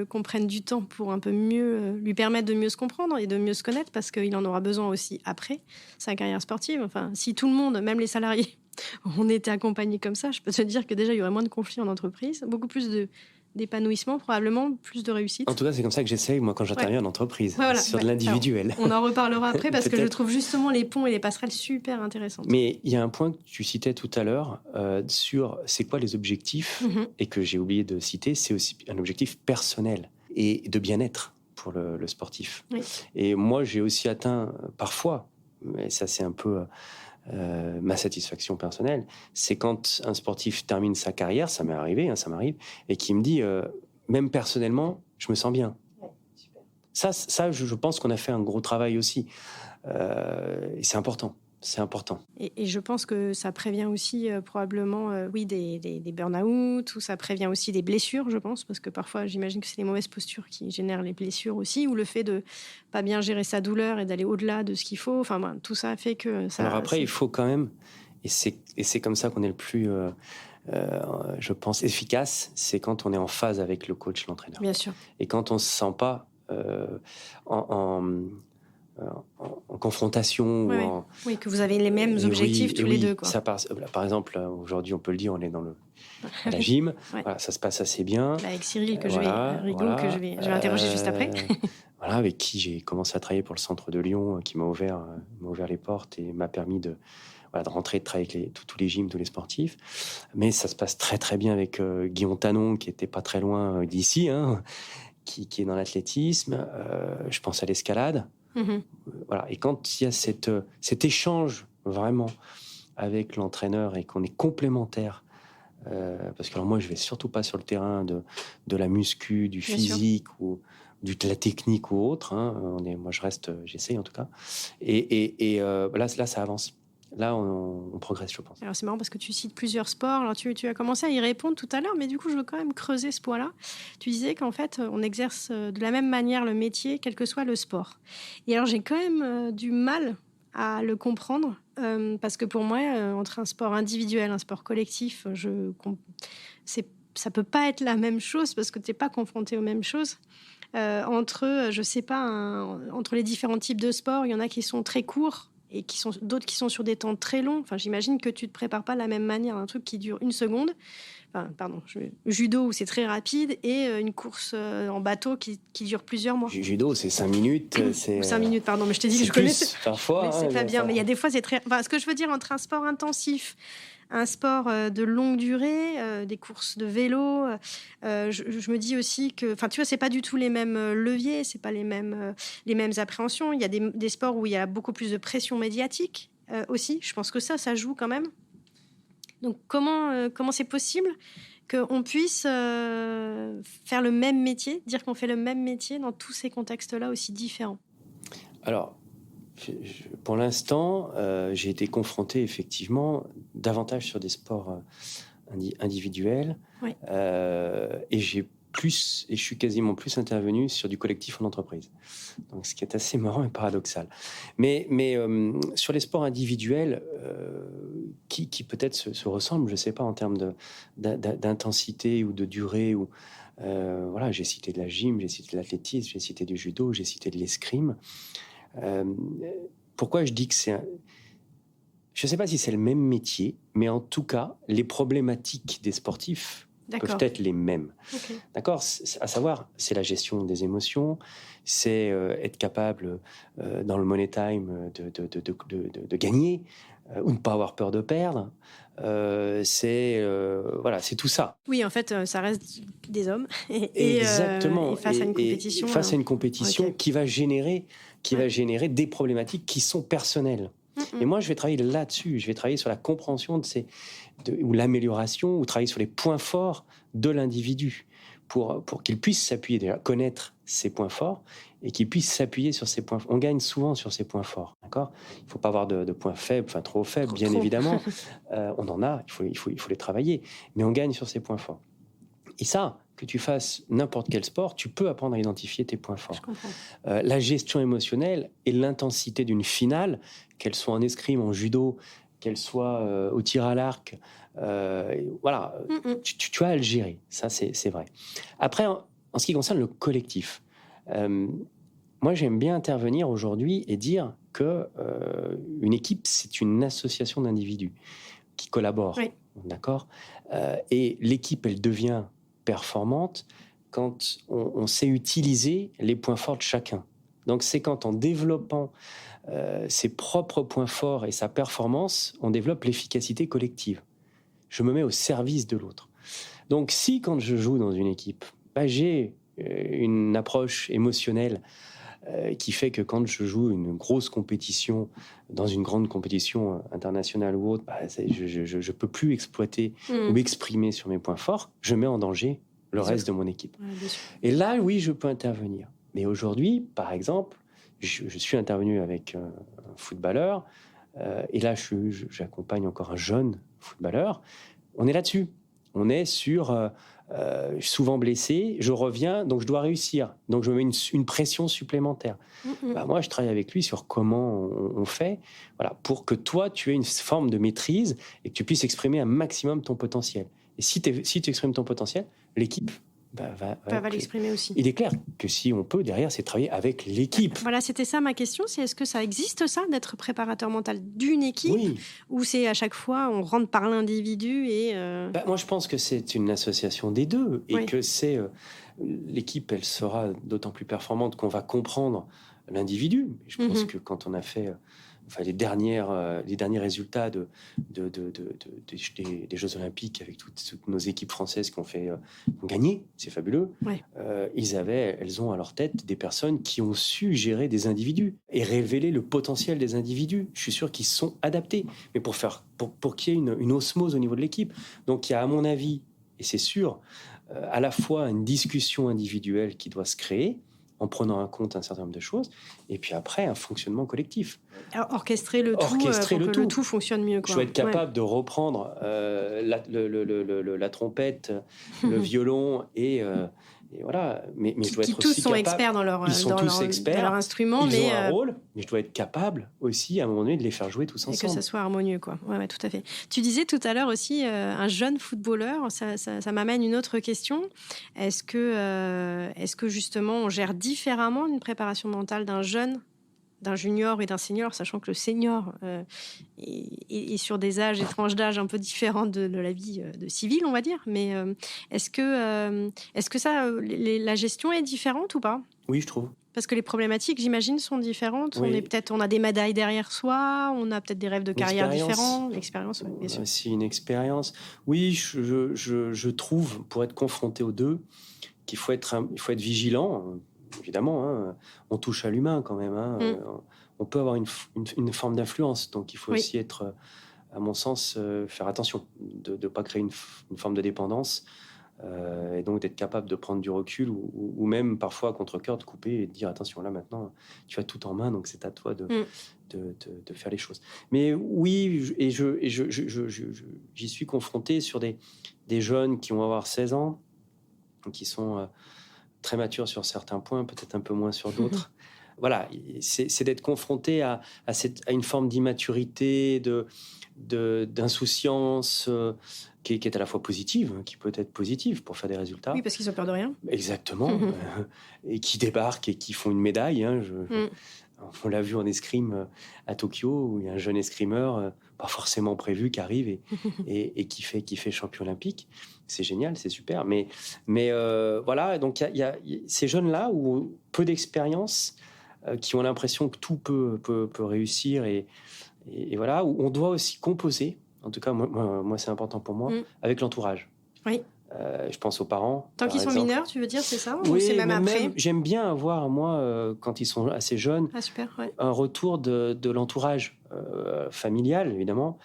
qu'on prenne du temps pour un peu mieux lui permettre de mieux se comprendre et de mieux se connaître, parce qu'il en aura besoin aussi après sa carrière sportive. Enfin, si tout le monde, même les salariés, on était accompagnés comme ça, je peux te dire que déjà, il y aurait moins de conflits en entreprise, beaucoup plus d'épanouissement, probablement plus de réussite. En tout cas, c'est comme ça que j'essaye, moi, quand j'interviens en entreprise, sur de l'individuel. Alors, on en reparlera après, parce que je trouve justement les ponts et les passerelles super intéressantes. Mais il y a un point que tu citais tout à l'heure sur c'est quoi les objectifs, et que j'ai oublié de citer, c'est aussi un objectif personnel et de bien-être pour le sportif. Oui. Et moi, j'ai aussi atteint parfois, mais ça c'est un peu ma satisfaction personnelle, c'est quand un sportif termine sa carrière, ça m'est arrivé, ça m'arrive, et qui me dit, même personnellement, je me sens bien. Ouais, super. Ça, je pense qu'on a fait un gros travail aussi. Et c'est important. C'est important. Et je pense que ça prévient aussi probablement des burn-out, ou ça prévient aussi des blessures, je pense, parce que parfois, j'imagine que c'est les mauvaises postures qui génèrent les blessures aussi, ou le fait de pas bien gérer sa douleur et d'aller au-delà de ce qu'il faut. Enfin, tout ça fait que ça... Alors après, il faut quand même, et c'est comme ça qu'on est le plus, je pense, efficace, c'est quand on est en phase avec le coach, l'entraîneur. Bien sûr. Et quand on ne se sent pas en confrontation. Oui, que vous avez les mêmes objectifs tous les deux. Quoi. Ça, par exemple, aujourd'hui, on peut le dire, on est à la gym. Voilà, ça se passe assez bien. Avec Cyril, que je vais interroger juste après. Voilà, avec qui j'ai commencé à travailler pour le centre de Lyon, qui m'a ouvert les portes et m'a permis de rentrer, de travailler avec tous les gyms, tous les sportifs. Mais ça se passe très, très bien avec Guillaume Tanon, qui n'était pas très loin d'ici, qui est dans l'athlétisme. Je pense à l'escalade. Voilà. Et quand il y a cet échange vraiment avec l'entraîneur et qu'on est complémentaires, parce que alors moi je vais surtout pas sur le terrain de la muscu, du physique ou de la technique ou autre. Moi j'essaye en tout cas. Et là ça avance. Là, on progresse, je pense. Alors, c'est marrant parce que tu cites plusieurs sports. Alors, tu as commencé à y répondre tout à l'heure, mais du coup, je veux quand même creuser ce point-là. Tu disais qu'en fait, on exerce de la même manière le métier, quel que soit le sport. Et alors, j'ai quand même du mal à le comprendre, parce que pour moi, entre un sport individuel, un sport collectif, ça peut pas être la même chose parce que tu n'es pas confronté aux mêmes choses. Entre les différents types de sports, il y en a qui sont très courts, et d'autres qui sont sur des temps très longs. Enfin, j'imagine que tu ne te prépares pas de la même manière un truc qui dure 1 seconde. Judo où c'est très rapide, et une course en bateau qui dure plusieurs mois. Judo, c'est 5 minutes. C'est 5 minutes, pardon, mais je t'ai dit que je connaissais. Parfois. Mais c'est pas bien. Mais il y a des fois, c'est très... Enfin, ce que je veux dire, entre un sport intensif, un sport de longue durée, des courses de vélo, je me dis aussi que... Enfin, tu vois, c'est pas du tout les mêmes leviers, c'est pas les mêmes appréhensions. Il y a des sports où il y a beaucoup plus de pression médiatique aussi. Je pense que ça joue quand même. Donc, comment c'est possible qu'on puisse faire le même métier, dire qu'on fait le même métier dans tous ces contextes-là aussi différents? Alors, pour l'instant, j'ai été confronté effectivement davantage sur des sports individuels, oui. Et je suis quasiment plus intervenu sur du collectif en entreprise. Donc, ce qui est assez marrant et paradoxal. Mais sur les sports individuels, qui peut-être se ressemblent, je ne sais pas, en termes d'intensité ou de durée. J'ai cité de la gym, j'ai cité de l'athlétisme, j'ai cité du judo, j'ai cité de l'escrime. Pourquoi je dis que je ne sais pas si c'est le même métier, mais en tout cas, les problématiques des sportifs peuvent être les mêmes. Okay. D'accord ? À savoir, c'est la gestion des émotions, c'est être capable, dans le money time, de gagner, ou ne pas avoir peur de perdre. C'est tout ça. Oui, en fait, ça reste des hommes. Exactement. Et face à une compétition. Face à une compétition qui va générer des problématiques qui sont personnelles. Et moi, je vais travailler là-dessus. Je vais travailler sur la compréhension ou l'amélioration, ou travailler sur les points forts de l'individu pour qu'il puisse s'appuyer, déjà connaître ses points forts, et qu'il puisse s'appuyer sur ses points forts. On gagne souvent sur ses points forts, d'accord ? Il ne faut pas avoir de points faibles, enfin trop faibles, bien évidemment. On en a, il faut les travailler. Mais on gagne sur ses points forts. Et ça, que tu fasses n'importe quel sport, tu peux apprendre à identifier tes points forts. Je comprends. La gestion émotionnelle et l'intensité d'une finale, qu'elle soit en escrime, en judo, qu'elle soit au tir à l'arc. Voilà, tu as à le gérer, ça c'est vrai. Après, en ce qui concerne le collectif, moi j'aime bien intervenir aujourd'hui et dire que une équipe, c'est une association d'individus qui collaborent, Oui. d'accord. Et l'équipe, elle devient performante quand on sait utiliser les points forts de chacun. Donc c'est quand, en développant ses propres points forts et sa performance, on développe l'efficacité collective. Je me mets au service de l'autre. Donc si, quand je joue dans une équipe, j'ai une approche émotionnelle qui fait que quand je joue une grosse compétition, dans une grande compétition internationale ou autre, je ne peux plus exploiter ou m'exprimer sur mes points forts, je mets en danger le reste de mon équipe. Ouais, et là, oui, je peux intervenir. Mais aujourd'hui, par exemple, je suis intervenu avec un footballeur, et là, j'accompagne encore un jeune footballeur. On est là-dessus. On est sur souvent blessé, je reviens, donc je dois réussir. Donc je me mets une pression supplémentaire. Moi, je travaille avec lui sur comment on fait, voilà, pour que toi, tu aies une forme de maîtrise et que tu puisses exprimer un maximum ton potentiel. Et si tu exprimes ton potentiel, l'équipe va l'exprimer aussi. Il est clair que si on peut, derrière, c'est travailler avec l'équipe. Voilà, c'était ça ma question, c'est est-ce que ça existe, ça, d'être préparateur mental d'une équipe, oui. Ou c'est à chaque fois, on rentre par l'individu et... Moi, je pense que c'est une association des deux, et oui. que c'est l'équipe, elle sera d'autant plus performante qu'on va comprendre l'individu. Je pense que quand on a fait les derniers résultats des Jeux Olympiques, avec toutes nos équipes françaises qui ont gagné, c'est fabuleux. Ouais. Elles ont à leur tête des personnes qui ont su gérer des individus et révéler le potentiel des individus. Je suis sûr qu'ils sont adaptés, mais pour qu'il y ait une osmose au niveau de l'équipe. Donc il y a, à mon avis, et c'est sûr, à la fois une discussion individuelle qui doit se créer, en prenant en compte un certain nombre de choses, et puis après, un fonctionnement collectif. Orchestrer le tout pour que le tout fonctionne mieux. Je dois être capable de reprendre la trompette, le violon, et voilà. Mais je dois être tous aussi sont capable... experts dans leur, ils sont tous experts, dans leur instrument. Ils ont un rôle, mais je dois être capable aussi, à un moment donné, de les faire jouer tous ensemble. Et que ça soit harmonieux, quoi. Ouais, tout à fait. Tu disais tout à l'heure aussi, un jeune footballeur, ça m'amène une autre question. Est-ce que justement, on gère différemment une préparation mentale d'un jeune, d'un junior et d'un senior, sachant que le senior est sur des âges et tranches d'âge un peu différentes de la vie de civile, on va dire. Mais est-ce que la gestion est différente ou pas ? Oui, je trouve. Parce que les problématiques, j'imagine, sont différentes. Oui. On a des médailles derrière soi, on a peut-être des rêves de carrière différents. L'expérience, oui, bien sûr. C'est une expérience. Oui, je trouve, pour être confronté aux deux, qu'il faut être vigilant. Évidemment, hein, on touche à l'humain quand même. Hein, on peut avoir une forme d'influence. Donc il faut aussi être, à mon sens, faire attention de ne pas créer une forme de dépendance. Et donc d'être capable de prendre du recul ou même parfois à contre-cœur de couper et de dire attention, là maintenant tu as tout en main, donc c'est à toi de faire les choses. Mais oui, et j'y suis confronté sur des jeunes qui vont avoir 16 ans, qui sont très matures sur certains points, peut-être un peu moins sur d'autres. Voilà, c'est d'être confronté à une forme d'immaturité, d'insouciance qui est à la fois positive, qui peut être positive pour faire des résultats. Oui, parce qu'ils ont peur de rien. Exactement. Et qui débarquent et qui font une médaille. Hein, on l'a vu en escrime à Tokyo, où il y a un jeune escrimeur, pas forcément prévu, qui arrive et qui fait champion olympique. C'est génial, c'est super. Mais voilà, donc il y a ces jeunes-là où peu d'expérience, qui ont l'impression que tout peut réussir et voilà, où on doit aussi composer. En tout cas, moi c'est important pour moi, avec l'entourage. Oui. Je pense aux parents. Tant qu'ils sont mineurs, tu veux dire, c'est ça ? Oui, ou c'est même après ? J'aime bien avoir, moi, quand ils sont assez jeunes, un retour de l'entourage familial, évidemment,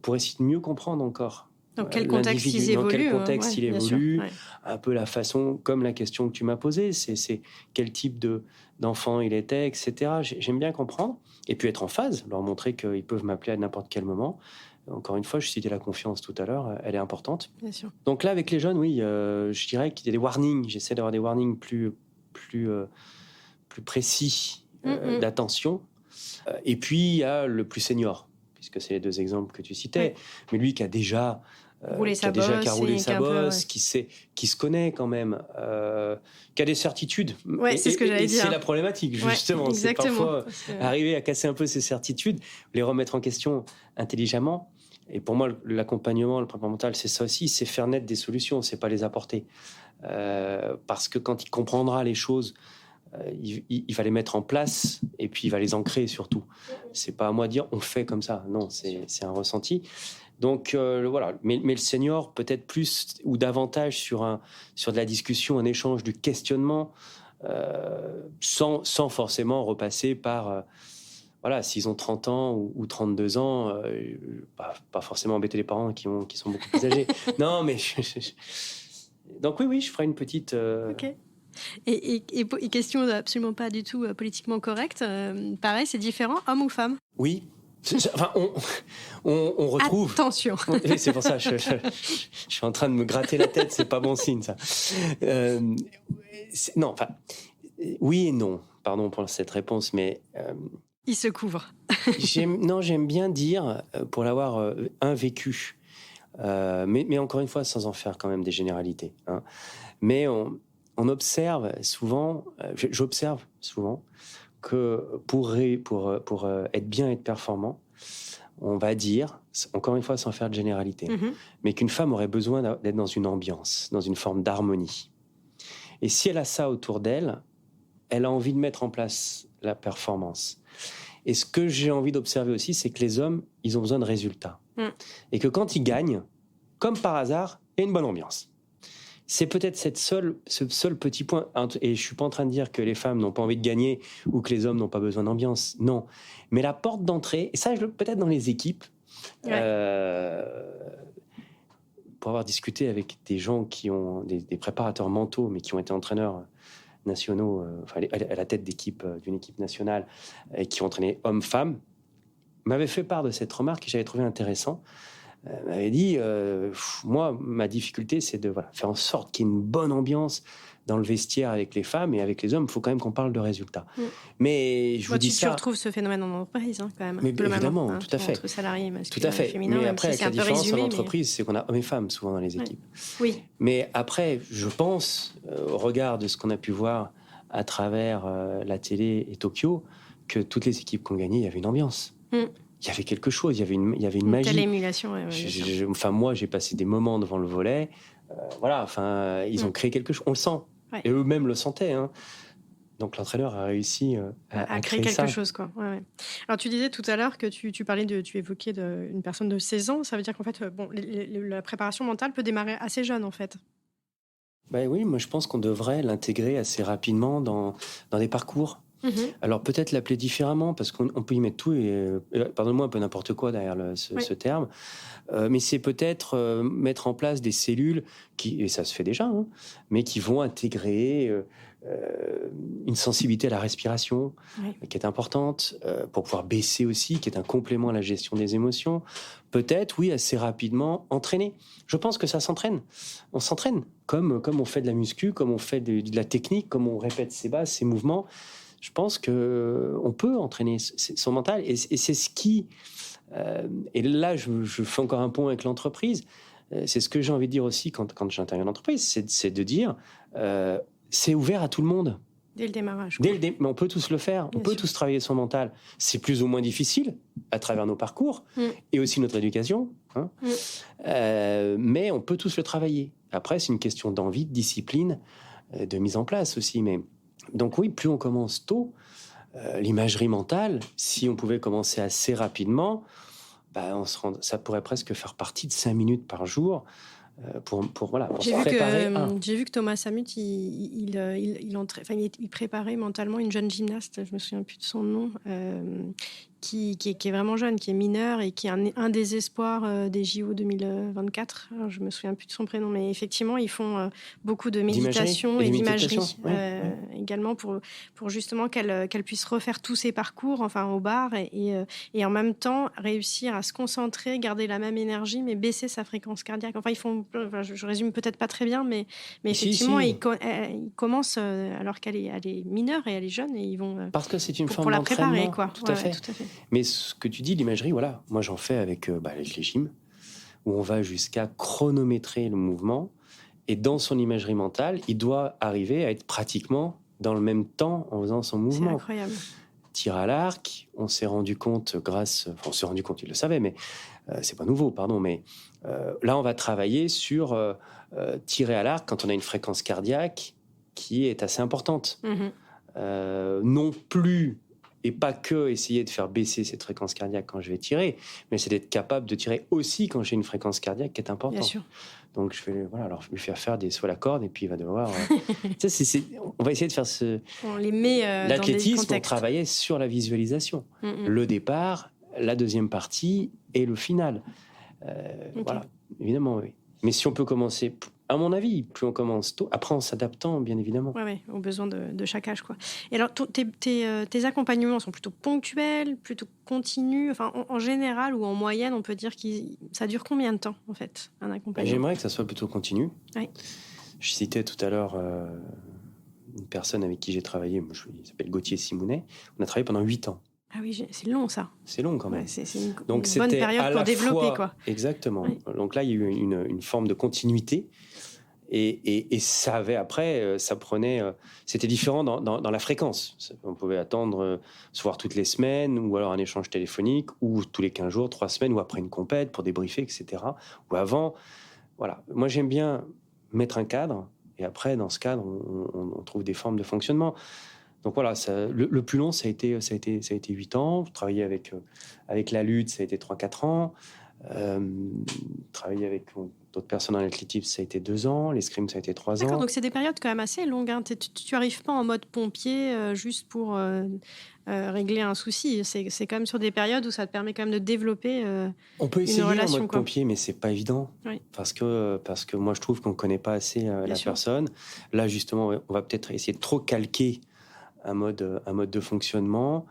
pour essayer de mieux comprendre encore. Dans quel contexte ils évoluent. Dans quel contexte il évolue, sûr, un peu la façon, comme la question que tu m'as posée, c'est quel type d'enfant il était, etc. J'aime bien comprendre, et puis être en phase, leur montrer qu'ils peuvent m'appeler à n'importe quel moment. Encore une fois, je citais la confiance tout à l'heure, elle est importante. Bien sûr. Donc là, avec les jeunes, oui, je dirais qu'il y a des warnings. J'essaie d'avoir des warnings plus précis d'attention. Et puis, il y a le plus senior, puisque c'est les 2 exemples que tu citais, mais lui qui a déjà roulé sa bosse, qui se connaît quand même, qui a des certitudes. C'est ce que j'allais dire. C'est la problématique, justement. C'est parfois arriver à casser un peu ces certitudes, les remettre en question intelligemment. Et pour moi, l'accompagnement, le préparation mentale, c'est ça aussi, c'est faire naître des solutions, c'est pas les apporter. Parce que quand il comprendra les choses, il va les mettre en place et puis il va les ancrer surtout. C'est pas à moi de dire on fait comme ça. Non, c'est un ressenti. Donc voilà. Mais le senior peut-être plus ou davantage sur de la discussion, un échange, du questionnement, sans forcément repasser par voilà, s'ils ont 30 ans ou 32 ans, pas forcément embêter les parents qui sont beaucoup plus âgés. Non, mais donc oui, je ferai une petite. Ok. Et question absolument pas du tout politiquement correcte, pareil, c'est différent, homme ou femme? Oui. Enfin, on retrouve. Attention. Oui, c'est pour ça. Je suis en train de me gratter la tête. C'est pas bon signe, ça. Non, enfin, oui et non. Pardon pour cette réponse, mais. Il se couvre. J'aime bien dire, pour l'avoir vécu, mais encore une fois, sans en faire quand même des généralités. Hein. Mais on observe souvent, j'observe souvent, que pour être bien, être performant, on va dire, encore une fois sans faire de généralité, mais qu'une femme aurait besoin d'être dans une ambiance, dans une forme d'harmonie. Et si elle a ça autour d'elle, elle a envie de mettre en place la performance. Et ce que j'ai envie d'observer aussi, c'est que les hommes, ils ont besoin de résultats. Et que quand ils gagnent, comme par hasard, il y a une bonne ambiance. C'est peut-être ce seul petit point. Et je ne suis pas en train de dire que les femmes n'ont pas envie de gagner ou que les hommes n'ont pas besoin d'ambiance. Non. Mais la porte d'entrée, et ça, peut-être dans les équipes, pour avoir discuté avec des gens qui ont des préparateurs mentaux, mais qui ont été entraîneurs nationaux, à la tête d'une équipe nationale, et qui ont entraîné hommes-femmes, m'avait fait part de cette remarque que j'avais trouvé intéressant. M'avait dit, moi, ma difficulté, c'est de faire en sorte qu'il y ait une bonne ambiance dans le vestiaire avec les femmes, et avec les hommes, il faut quand même qu'on parle de résultats. Mais je vous dis ça... Tu retrouves ce phénomène en entreprise, quand même. Mais évidemment, tout à fait. Entre salariés masculins et féminins. Mais après, si la différence en entreprise, c'est qu'on a hommes et femmes souvent dans les équipes. Oui. Mais après, je pense, au regard de ce qu'on a pu voir à travers la télé et Tokyo, que toutes les équipes qui ont gagné, il y avait une ambiance. Il y avait quelque chose, il y avait une magie. Telle émulation. Moi, j'ai passé des moments devant le volet. Ils ont créé quelque chose. On le sent. Et eux-mêmes le sentaient. Hein. Donc, l'entraîneur a réussi à créer quelque ça. chose, quoi. Alors, tu disais tout à l'heure que tu évoquais une personne de 16 ans. Ça veut dire qu'en fait, la préparation mentale peut démarrer assez jeune, en fait. Oui, moi, je pense qu'on devrait l'intégrer assez rapidement dans des parcours. Alors peut-être l'appeler différemment, parce qu'on peut y mettre tout, et pardonne-moi, un peu n'importe quoi derrière ce terme, mais c'est peut-être mettre en place des cellules et ça se fait déjà, mais qui vont intégrer une sensibilité à la respiration, qui est importante, pour pouvoir baisser aussi, qui est un complément à la gestion des émotions. Peut-être, oui, assez rapidement, entraîner. Je pense que ça s'entraîne. On s'entraîne, comme on fait de la muscu, comme on fait de la technique, comme on répète ses bases, ses mouvements. Je pense qu'on peut entraîner son mental, et c'est ce qui... et là, je fais encore un pont avec l'entreprise. C'est ce que j'ai envie de dire aussi quand j'interviens en entreprise, c'est de dire, c'est ouvert à tout le monde. Dès le démarrage. Mais on peut tous le faire, on peut tous travailler son mental. C'est plus ou moins difficile à travers nos parcours et aussi notre éducation. Mais on peut tous le travailler. Après, c'est une question d'envie, de discipline, de mise en place aussi, mais... Donc oui, plus on commence tôt, l'imagerie mentale, si on pouvait commencer assez rapidement, ça pourrait presque faire partie de 5 minutes par jour pour se préparer. J'ai vu que Thomas Samut, il préparait mentalement une jeune gymnaste, je me souviens plus de son nom, qui est vraiment jeune, qui est mineure et qui est un des espoirs des JO 2024. Alors, je me souviens plus de son prénom, mais effectivement, ils font beaucoup de méditation et d'imagerie également pour justement qu'elle puisse refaire tous ses parcours, enfin au bar, et en même temps réussir à se concentrer, garder la même énergie, mais baisser sa fréquence cardiaque. Enfin, je résume peut-être pas très bien, mais effectivement, Si. ils commencent alors elle est mineure et elle est jeune, et ils vont Parce que c'est une forme pour la préparer, d'entraînement. quoi. Tout à fait. Tout à fait. Mais ce que tu dis, l'imagerie, voilà, moi j'en fais avec les gyms, où on va jusqu'à chronométrer le mouvement. Et dans son imagerie mentale, il doit arriver à être pratiquement dans le même temps en faisant son mouvement. C'est incroyable. Tir à l'arc, on s'est rendu compte il le savait, mais c'est pas nouveau, pardon, mais là on va travailler sur tirer à l'arc quand on a une fréquence cardiaque qui est assez importante. Non plus, et pas que essayer de faire baisser cette fréquence cardiaque quand je vais tirer, mais c'est d'être capable de tirer aussi quand j'ai une fréquence cardiaque qui est importante. Bien sûr. Donc je vais lui faire faire des sauts à la corde, et puis il va devoir. On va essayer de faire on les met l'athlétisme. dans des On travaillait sur la visualisation, le départ, la deuxième partie et le final. Voilà, évidemment, oui. Mais si on peut commencer, à mon avis, plus on commence tôt, après en s'adaptant, bien évidemment. Oui, aux besoins de chaque âge, quoi. Et alors, tes accompagnements sont plutôt ponctuels, plutôt continus, enfin, en général ou en moyenne, on peut dire que ça dure combien de temps, en fait, un accompagnement? J'aimerais que ça soit plutôt continu. Oui. Je citais tout à l'heure une personne avec qui j'ai travaillé, il s'appelle Gauthier Simounet. On a travaillé pendant 8 ans. Ah oui, c'est long, ça. C'est long, quand même. Ouais, c'est une Donc, bonne période pour développer, quoi. Exactement. Oui. Donc là, il y a eu une forme de continuité. Et ça avait après, ça prenait... c'était différent dans la fréquence. On pouvait attendre, se voir toutes les semaines, ou alors un échange téléphonique, ou tous les 15 jours, 3 semaines, ou après une compète pour débriefer, etc. Ou avant. Voilà. Moi, j'aime bien mettre un cadre, et après, dans ce cadre, on trouve des formes de fonctionnement. Donc voilà, le plus long, ça a été 8 ans. Travailler avec la lutte, ça a été 3-4 ans. Travailler avec d'autres personnes dans l'athlétisme, ça a été 2 ans. L'escrime, ça a été 3 ans. D'accord, donc c'est des périodes quand même assez longues. Hein. Tu n'arrives pas en mode pompier juste pour régler un souci. C'est quand même sur des périodes où ça te permet quand même de développer on peut essayer une relation, en mode pompier, mais c'est pas évident. Oui. Parce que moi, je trouve qu'on ne connaît pas assez la personne. Là, justement, on va peut-être essayer de trop calquer un mode de fonctionnement.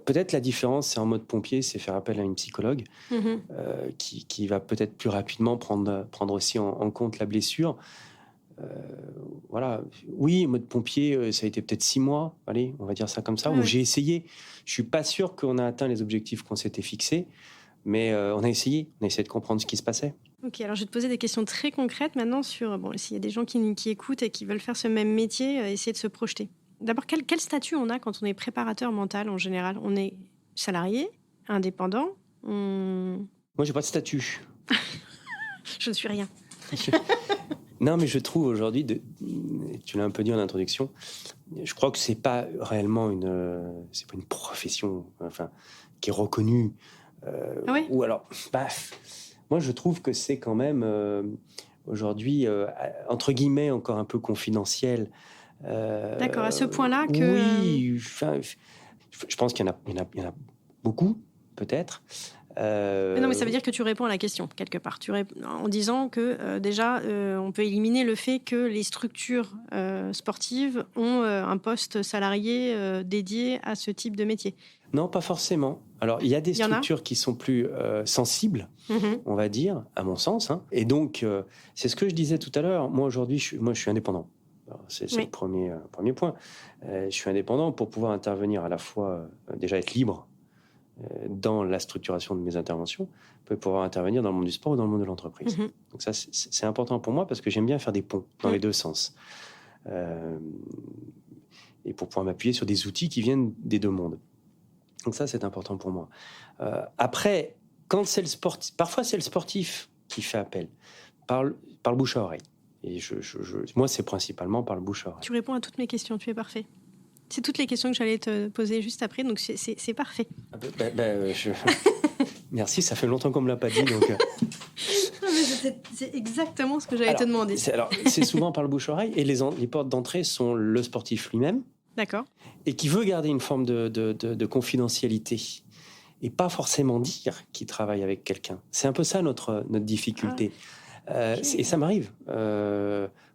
Peut-être la différence, c'est en mode pompier, c'est faire appel à une psychologue qui va peut-être plus rapidement prendre aussi en compte la blessure. Voilà. Oui, mode pompier, ça a été peut-être 6 mois, allez, on va dire ça comme ça, où j'ai essayé. Je suis pas sûr qu'on a atteint les objectifs qu'on s'était fixés, mais on a essayé de comprendre ce qui se passait. Ok, alors je vais te poser des questions très concrètes maintenant sur, s'il y a des gens qui écoutent et qui veulent faire ce même métier, essayer de se projeter. D'abord, quel statut on a quand on est préparateur mental en général? On est salarié, indépendant? Moi, j'ai pas de statut. Je ne suis rien. Non, mais je trouve aujourd'hui, tu l'as un peu dit en introduction, je crois que c'est pas réellement c'est pas une profession, enfin, qui est reconnue. Ah oui? Ou alors, moi, je trouve que c'est quand même aujourd'hui entre guillemets encore un peu confidentiel. D'accord, à ce point-là que... Oui, je pense qu'il y en a beaucoup, peut-être. Mais non, mais ça veut dire que tu réponds à la question, quelque part. En disant que, déjà, on peut éliminer le fait que les structures sportives ont un poste salarié dédié à ce type de métier. Non, pas forcément. Alors, il y a des structures qui sont plus sensibles, on va dire, à mon sens. Hein. Et donc, c'est ce que je disais tout à l'heure. Moi, aujourd'hui, je suis indépendant. Alors, c'est le premier point. Je suis indépendant pour pouvoir intervenir à la fois, déjà être libre dans la structuration de mes interventions, pour pouvoir intervenir dans le monde du sport ou dans le monde de l'entreprise. Donc ça, c'est important pour moi parce que j'aime bien faire des ponts dans les deux sens. Et pour pouvoir m'appuyer sur des outils qui viennent des deux mondes. Donc ça, c'est important pour moi. Après, quand c'est le sportif, parfois c'est le sportif qui fait appel, par le bouche à oreille. Et moi, c'est principalement par le bouche à oreille. Tu réponds à toutes mes questions, tu es parfait. C'est toutes les questions que j'allais te poser juste après, donc c'est parfait. Merci, ça fait longtemps qu'on ne me l'a pas dit. Donc... Non, mais c'est exactement ce que j'allais te demander. C'est souvent par le bouche-oreille, et les portes d'entrée sont le sportif lui-même. D'accord. Et qui veut garder une forme de confidentialité, et pas forcément dire qu'il travaille avec quelqu'un. C'est un peu ça notre difficulté. Okay. Et ça m'arrive,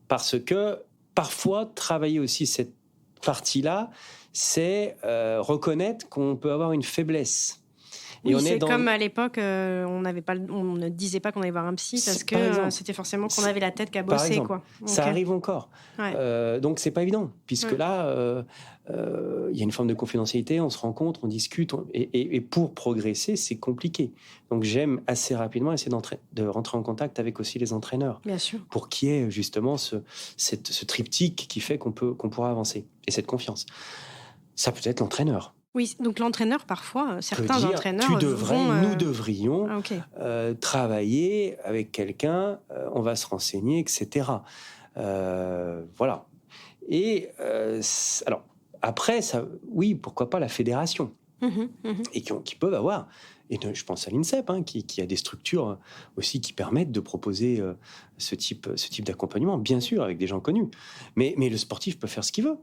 parce que parfois, travailler aussi cette partie-là, c'est reconnaître qu'on peut avoir une faiblesse. Oui, c'est comme à l'époque, on ne disait pas qu'on allait voir un psy parce que c'était forcément qu'on avait la tête qu'à bosser. Par exemple, quoi. Ça arrive encore. Ouais. Donc, c'est pas évident, puisque là, il y a une forme de confidentialité, on se rencontre, on discute, et pour progresser, c'est compliqué. Donc, j'aime assez rapidement essayer de rentrer en contact avec aussi les entraîneurs. Bien sûr. Pour qu'il y ait justement ce triptyque qui fait qu'on pourra avancer, et cette confiance. Ça peut être l'entraîneur. Oui, donc l'entraîneur, parfois, certains entraîneurs nous devrions travailler avec quelqu'un, on va se renseigner, etc. Voilà. Et alors, après, ça, oui, pourquoi pas la fédération, et qui peuvent avoir, et je pense à l'INSEP, qui a des structures aussi qui permettent de proposer ce type d'accompagnement, bien sûr, avec des gens connus. Mais le sportif peut faire ce qu'il veut,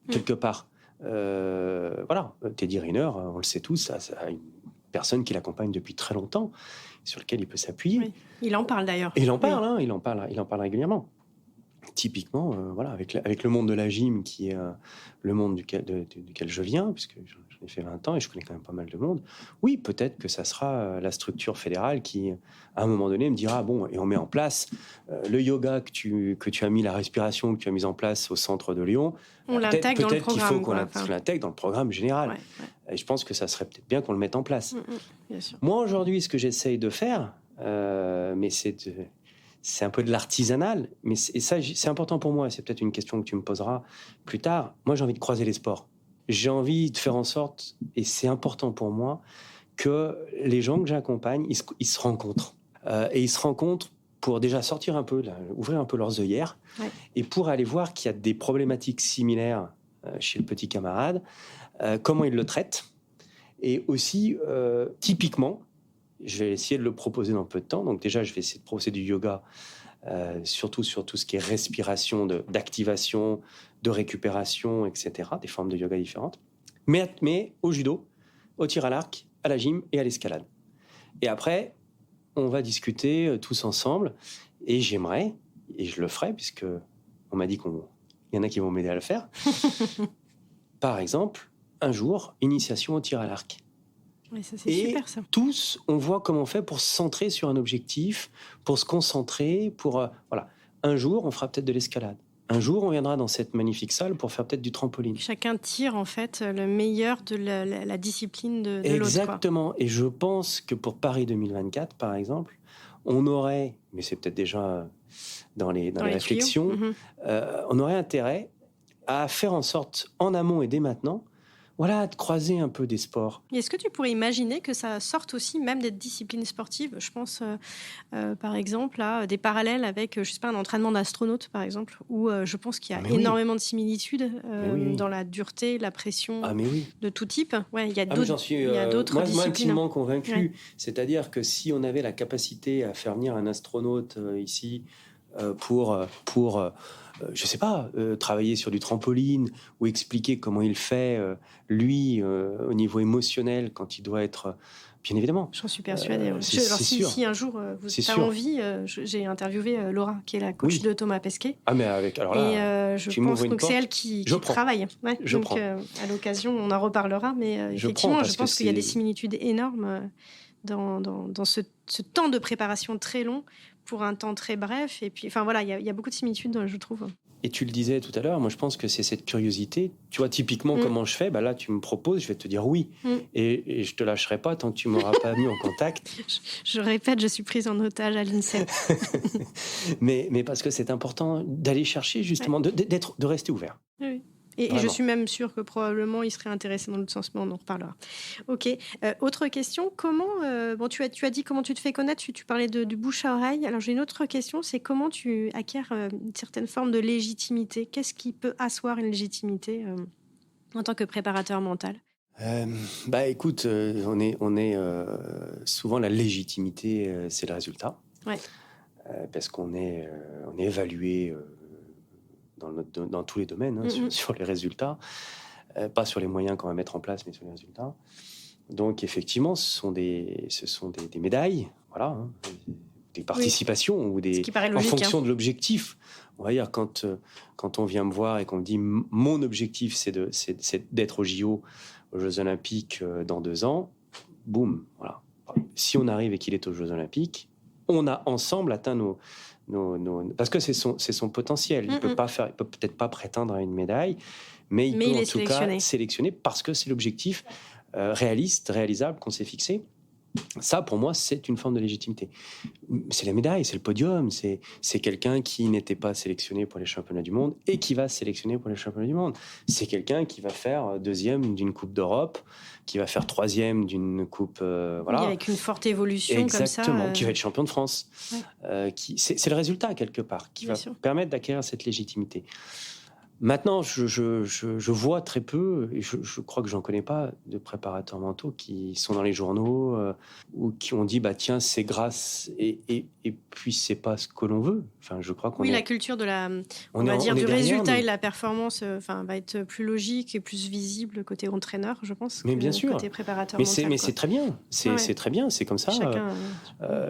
quelque part. Voilà, Teddy Riner, on le sait tous, ça a une personne qui l'accompagne depuis très longtemps, sur lequel il peut s'appuyer. Oui. Il en parle d'ailleurs. Il en parle, il en parle régulièrement. Typiquement, voilà, avec le monde de la gym, qui est le monde duquel je viens, puisque j'en ai fait 20 ans et je connais quand même pas mal de monde. Oui, peut-être que ça sera la structure fédérale qui, à un moment donné, me dira, bon, et on met en place le yoga que tu as mis, la respiration que tu as mise en place au centre de Lyon. On l'intègre dans le programme. Peut-être qu'il faut qu'on l'intègre dans le programme général. Ouais. Et je pense que ça serait peut-être bien qu'on le mette en place. Bien sûr. Moi, aujourd'hui, ce que j'essaye de faire, mais c'est un peu de l'artisanal, mais ça, c'est important pour moi. C'est peut-être une question que tu me poseras plus tard. Moi, j'ai envie de croiser les sports. J'ai envie de faire en sorte, et c'est important pour moi, que les gens que j'accompagne, ils se rencontrent. Et ils se rencontrent pour déjà sortir un peu, ouvrir un peu leurs œillères, et pour aller voir qu'il y a des problématiques similaires chez le petit camarade, comment il le traite. Et aussi, typiquement, je vais essayer de le proposer dans peu de temps. Donc déjà, je vais essayer de proposer du yoga, surtout sur tout ce qui est respiration, d'activation, de récupération, etc. Des formes de yoga différentes. Mais au judo, au tir à l'arc, à la gym et à l'escalade. Et après, on va discuter tous ensemble. Et j'aimerais, et je le ferai, puisque on m'a dit qu'il y en a qui vont m'aider à le faire. Par exemple, un jour, initiation au tir à l'arc. Oui, ça, c'est super, ça. Tous, on voit comment on fait pour se centrer sur un objectif, pour se concentrer, voilà. Un jour, on fera peut-être de l'escalade. Un jour, on viendra dans cette magnifique salle pour faire peut-être du trampoline. Chacun tire, en fait, le meilleur de la discipline de l'autre. Exactement. Et je pense que pour Paris 2024, par exemple, on aurait, mais c'est peut-être déjà dans les réflexions, on aurait intérêt à faire en sorte, en amont et dès maintenant, voilà, de croiser un peu des sports. Et est-ce que tu pourrais imaginer que ça sorte aussi même des disciplines sportives ? Je pense, par exemple, à des parallèles avec, je sais pas, un entraînement d'astronaute, par exemple, où je pense qu'il y a énormément de similitudes dans la dureté, la pression de tout type. Ouais, il y a d'autres disciplines. Moi, intimement convaincu. Ouais. C'est-à-dire que si on avait la capacité à faire venir un astronaute ici pour je sais pas, travailler sur du trampoline ou expliquer comment il fait, lui, au niveau émotionnel, quand il doit être... Bien évidemment. J'en suis persuadée. Si un jour vous avez envie, j'ai interviewé Laura, qui est la coach de Thomas Pesquet. Ah, mais alors là, et je pense que c'est elle qui travaille. Ouais, donc, à l'occasion, on en reparlera. Mais effectivement, je pense qu'il y a des similitudes énormes dans ce temps de préparation très long pour un temps très bref. Et puis, enfin voilà, il y a beaucoup de similitudes, je trouve. Et tu le disais tout à l'heure, moi je pense que c'est cette curiosité. Tu vois, typiquement, comment je fais, là tu me proposes, je vais te dire oui. Et je te lâcherai pas tant que tu m'auras pas mis en contact. Je répète, je suis prise en otage à l'INSEP. mais parce que c'est important d'aller chercher justement, de rester ouvert. Oui. Et je suis même sûre que probablement il serait intéressé dans l'autre sens, mais on en reparlera. Ok. Autre question, comment tu as dit comment tu te fais connaître, tu parlais du bouche à oreille. Alors j'ai une autre question, c'est comment tu acquiers une certaine forme de légitimité. Qu'est-ce qui peut asseoir une légitimité en tant que préparateur mental ? Écoute, on est souvent la légitimité, c'est le résultat. Ouais. Parce qu'on est évalué. Dans tous les domaines, sur les résultats, pas sur les moyens qu'on va mettre en place, mais sur les résultats. Donc effectivement, ce sont des médailles, voilà, participations ou Ce qui paraît logique, en fonction de l'objectif. On va dire, quand on vient me voir et qu'on me dit mon objectif, c'est d'être aux JO, aux Jeux Olympiques dans 2 ans, boum, voilà. Si on arrive et qu'il est aux Jeux Olympiques, on a ensemble atteint nos parce que c'est son potentiel. Il peut peut-être pas prétendre à une médaille, mais il peut en tout cas sélectionner parce que c'est l'objectif réalisable qu'on s'est fixé. Ça, pour moi, c'est une forme de légitimité. C'est la médaille, c'est le podium, c'est quelqu'un qui n'était pas sélectionné pour les championnats du monde et qui va se sélectionner pour les championnats du monde. C'est quelqu'un qui va faire 2e d'une Coupe d'Europe, qui va faire 3e d'une Coupe... voilà. Oui, avec une forte évolution comme ça. Exactement, qui va être champion de France. Ouais. C'est le résultat, quelque part, qui va permettre d'acquérir cette légitimité. Maintenant, je vois très peu, et je crois que j'en connais pas, de préparateurs mentaux qui sont dans les journaux ou qui ont dit tiens, c'est grâce et puis c'est pas ce que l'on veut. Enfin, je crois qu'on la culture de du résultat et de la performance va être plus logique et plus visible côté entraîneur, je pense. Mais bien sûr. Côté préparateur mental. Mais c'est très bien. C'est très bien. C'est comme ça.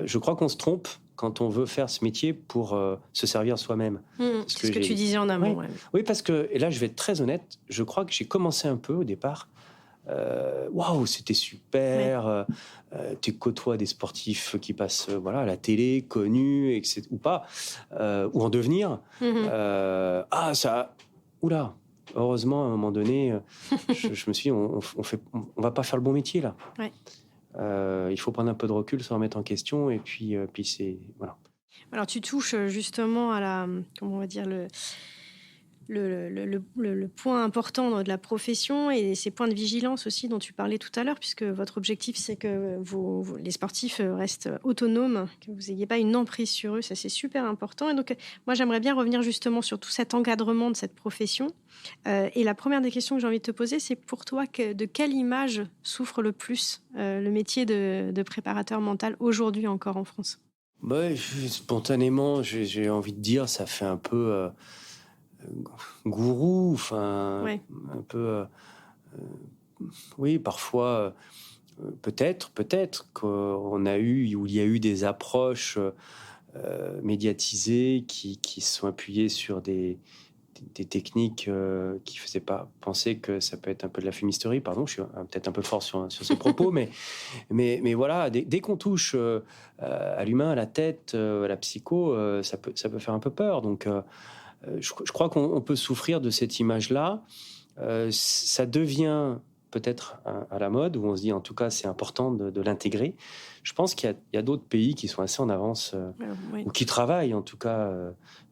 Je crois qu'on se trompe quand on veut faire ce métier pour se servir soi-même. C'est ce que tu disais en amont. Ouais. Oui, parce que, et là je vais être très honnête, je crois que j'ai commencé un peu au départ, waouh, c'était super, tu côtoies des sportifs qui passent à la télé, connus, etc., ou pas, ou en devenir. Oula, heureusement, à un moment donné, je me suis dit, on va pas faire le bon métier, là. Ouais. Il faut prendre un peu de recul, se remettre en question, et puis c'est... Voilà. Alors, tu touches justement à comment on va dire, le point important de la profession et ces points de vigilance aussi dont tu parlais tout à l'heure, puisque votre objectif, c'est que les sportifs restent autonomes, que vous n'ayez pas une emprise sur eux. Ça, c'est super important. Et donc, moi, j'aimerais bien revenir justement sur tout cet encadrement de cette profession. Et la première des questions que j'ai envie de te poser, c'est pour toi, de quelle image souffre le plus le métier de préparateur mental aujourd'hui encore en France ? Spontanément, j'ai envie de dire, ça fait un peu... gourou, un peu... oui, parfois, peut-être qu'il y a eu des approches médiatisées qui se sont appuyées sur des techniques qui ne faisaient pas penser que ça peut être un peu de la fumisterie. Pardon, je suis peut-être un peu fort sur ces propos, mais voilà, dès qu'on touche à l'humain, à la tête, à la psycho, ça peut faire un peu peur. Donc, je crois qu'on peut souffrir de cette image-là. Ça devient peut-être à la mode, où on se dit, en tout cas, c'est important de l'intégrer. Je pense qu'il y a d'autres pays qui sont assez en avance, ou qui travaillent, en tout cas,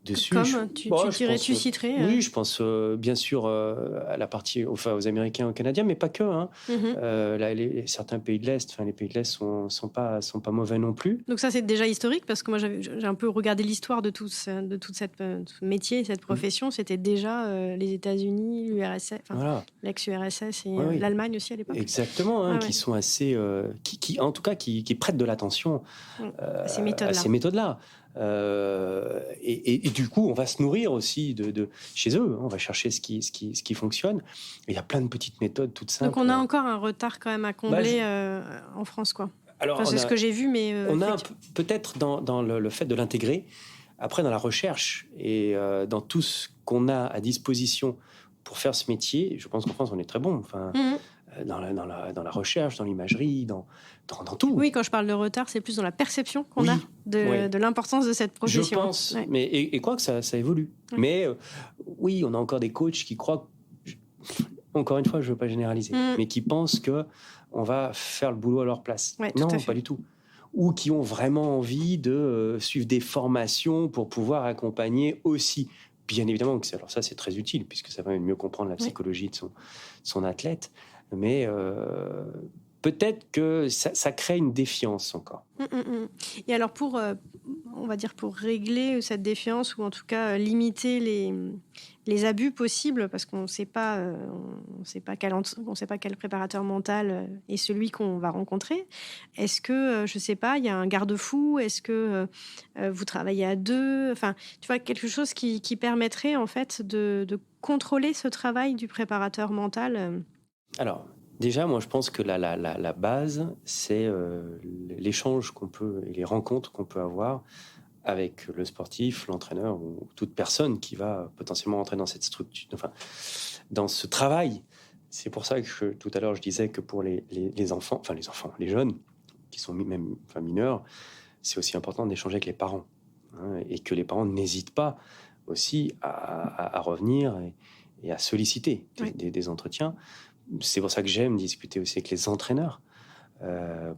dessus. Comme tu citerais Oui, je pense bien sûr à la partie, aux Américains, aux Canadiens, mais pas que. Certains pays de l'Est, les pays de l'Est sont pas mauvais non plus. Donc ça, c'est déjà historique, parce que moi, j'ai un peu regardé l'histoire de tout ce métier, cette profession. C'était déjà les États-Unis, l'URSS, l'ex-URSS et l'Allemagne aussi à l'époque. Exactement, qui sont assez, qui en tout cas, qui prêtent de l'attention à ces méthodes-là. Et du coup, on va se nourrir aussi de chez eux. On va chercher ce qui fonctionne. Et il y a plein de petites méthodes toutes simples. Donc on a encore un retard quand même à combler en France, quoi. Alors, c'est ce que j'ai vu, mais on a peut-être dans le fait de l'intégrer. Après, dans la recherche et dans tout ce qu'on a à disposition pour faire ce métier, je pense qu'en France, on est très bon. Dans la recherche, dans l'imagerie, dans tout. Oui, quand je parle de retard, c'est plus dans la perception qu'on a de l'importance de cette profession. Je pense, et quoi que ça évolue. Ouais. Mais oui, on a encore des coachs qui croient, encore une fois, je ne veux pas généraliser, mais qui pensent qu'on va faire le boulot à leur place. Ouais, non, pas du tout. Ou qui ont vraiment envie de suivre des formations pour pouvoir accompagner aussi. Bien évidemment, alors ça, c'est très utile, puisque ça va mieux comprendre la psychologie de son athlète. Mais peut-être que ça crée une défiance encore. Et alors on va dire pour régler cette défiance, ou en tout cas limiter les abus possibles, parce qu'on ne sait pas quel préparateur mental est celui qu'on va rencontrer. Est-ce que, je ne sais pas, il y a un garde-fou? Est-ce que vous travaillez à deux? Enfin, tu vois, quelque chose qui permettrait en fait de contrôler ce travail du préparateur mental. Alors, Déjà, moi, je pense que la base, c'est l'échange qu'on peut et les rencontres qu'on peut avoir avec le sportif, l'entraîneur ou toute personne qui va potentiellement entrer dans cette structure, enfin, dans ce travail. C'est pour ça que tout à l'heure, je disais que pour les enfants, les jeunes, qui sont même mineurs, c'est aussi important d'échanger avec les parents. Hein, et que les parents n'hésitent pas aussi à revenir et à solliciter des entretiens. C'est pour ça que j'aime discuter aussi avec les entraîneurs,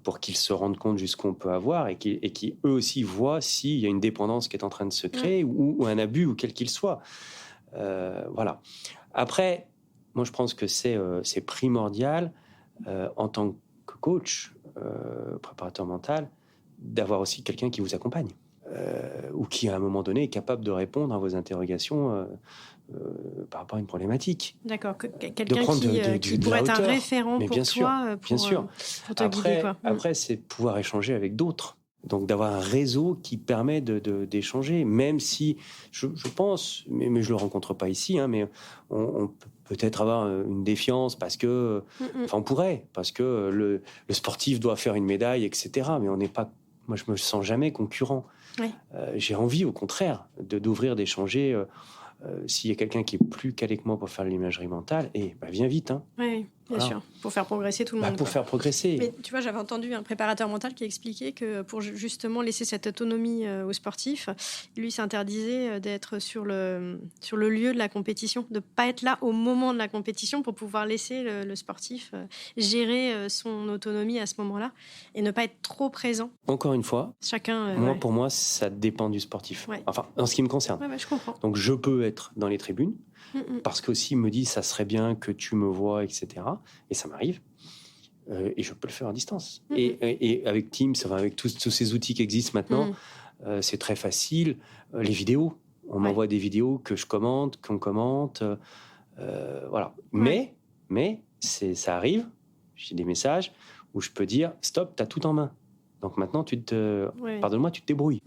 pour qu'ils se rendent compte jusqu'où on peut avoir et qui eux aussi voient s'il y a une dépendance qui est en train de se créer ou un abus, ou quel qu'il soit. Voilà. Après, moi, je pense que c'est primordial, en tant que coach, préparateur mental, d'avoir aussi quelqu'un qui vous accompagne, ou qui, à un moment donné, est capable de répondre à vos interrogations par rapport à une problématique. D'accord, De quelqu'un prendre qui de la pourrait être un hauteur. référent Mais pour bien sûr, toi, bien sûr. pour te guider, quoi. Après, c'est pouvoir échanger avec d'autres. Donc, d'avoir un réseau qui permet d'échanger, même si je pense, mais je ne le rencontre pas ici, hein, mais on peut peut-être avoir une défiance parce que, enfin, on pourrait, parce que le sportif doit faire une médaille, etc. Mais on n'est pas, moi, je me sens jamais concurrent. Oui. J'ai envie, au contraire, d'ouvrir, d'échanger. S'il y a quelqu'un qui est plus calé que moi pour faire l'imagerie mentale, viens vite. Hein. Oui, bien sûr, pour faire progresser tout le monde. Pour faire progresser. Mais tu vois, j'avais entendu un préparateur mental qui expliquait que pour justement laisser cette autonomie aux sportifs, lui s'interdisait d'être sur le lieu de la compétition, de ne pas être là au moment de la compétition pour pouvoir laisser le sportif gérer son autonomie à ce moment-là et ne pas être trop présent. Encore une fois, chacun. Pour moi, ça dépend du sportif. Ouais. Enfin, en ce qui me concerne. Ouais, je comprends. Donc, je peux être dans les tribunes parce qu'aussi, il me dit, ça serait bien que tu me vois, etc. Et ça m'arrive. Et je peux le faire à distance. Et avec Teams, avec tous ces outils qui existent maintenant, c'est très facile. Les vidéos, on m'envoie des vidéos que je commente, qu'on commente. Voilà. Mais ça arrive, j'ai des messages où je peux dire, stop, t'as tout en main. Donc maintenant, pardonne-moi, tu te débrouilles.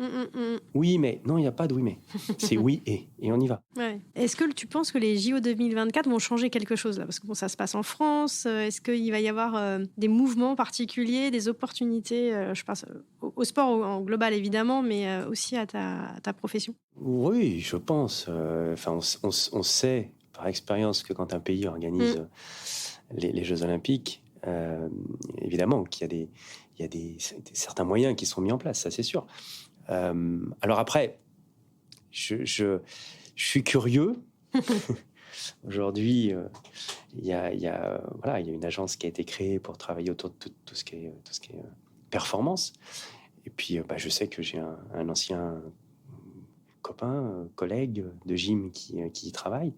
Oui, mais. Non, il n'y a pas de oui, mais. C'est oui et on y va. Ouais. Est-ce que tu penses que les JO 2024 vont changer quelque chose là ? Parce que ça se passe en France. Est-ce qu'il va y avoir des mouvements particuliers, des opportunités, je pense au sport en global évidemment, mais aussi à ta profession ? Oui, je pense. On sait par expérience que quand un pays organise les Jeux Olympiques, évidemment qu'il y a certains moyens qui sont mis en place, ça c'est sûr. Alors après, je suis curieux. Aujourd'hui, il y a une agence qui a été créée pour travailler autour de tout ce qui est performance. Et puis, je sais que j'ai un ancien copain, collègue de gym qui y travaille.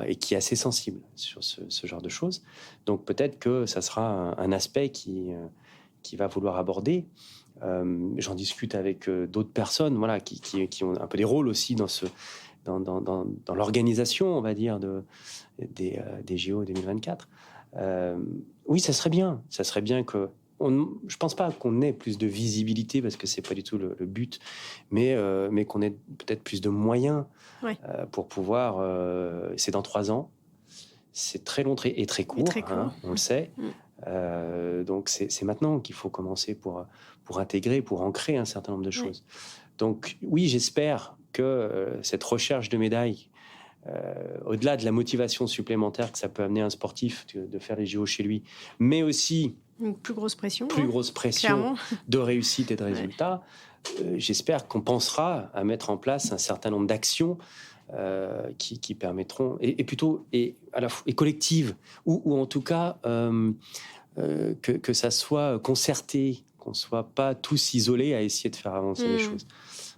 Et qui est assez sensible sur ce genre de choses. Donc peut-être que ça sera un aspect qui va vouloir aborder. J'en discute avec d'autres personnes, qui ont un peu des rôles aussi dans l'organisation, on va dire, des JO 2024. Oui, ça serait bien. Ça serait bien que. Je pense pas qu'on ait plus de visibilité parce que c'est pas du tout le but, mais qu'on ait peut-être plus de moyens pour pouvoir. C'est dans 3 ans. C'est très long et très court, hein, on le sait. Donc c'est maintenant qu'il faut commencer pour intégrer, pour ancrer un certain nombre de choses. Donc oui, j'espère que cette recherche de médailles, au-delà de la motivation supplémentaire que ça peut amener un sportif de faire les JO chez lui, mais aussi une plus grosse pression, clairement, de réussite et de résultats, j'espère qu'on pensera à mettre en place un certain nombre d'actions qui permettront, et collectives, ou en tout cas que ça soit concerté, qu'on ne soit pas tous isolés à essayer de faire avancer les choses.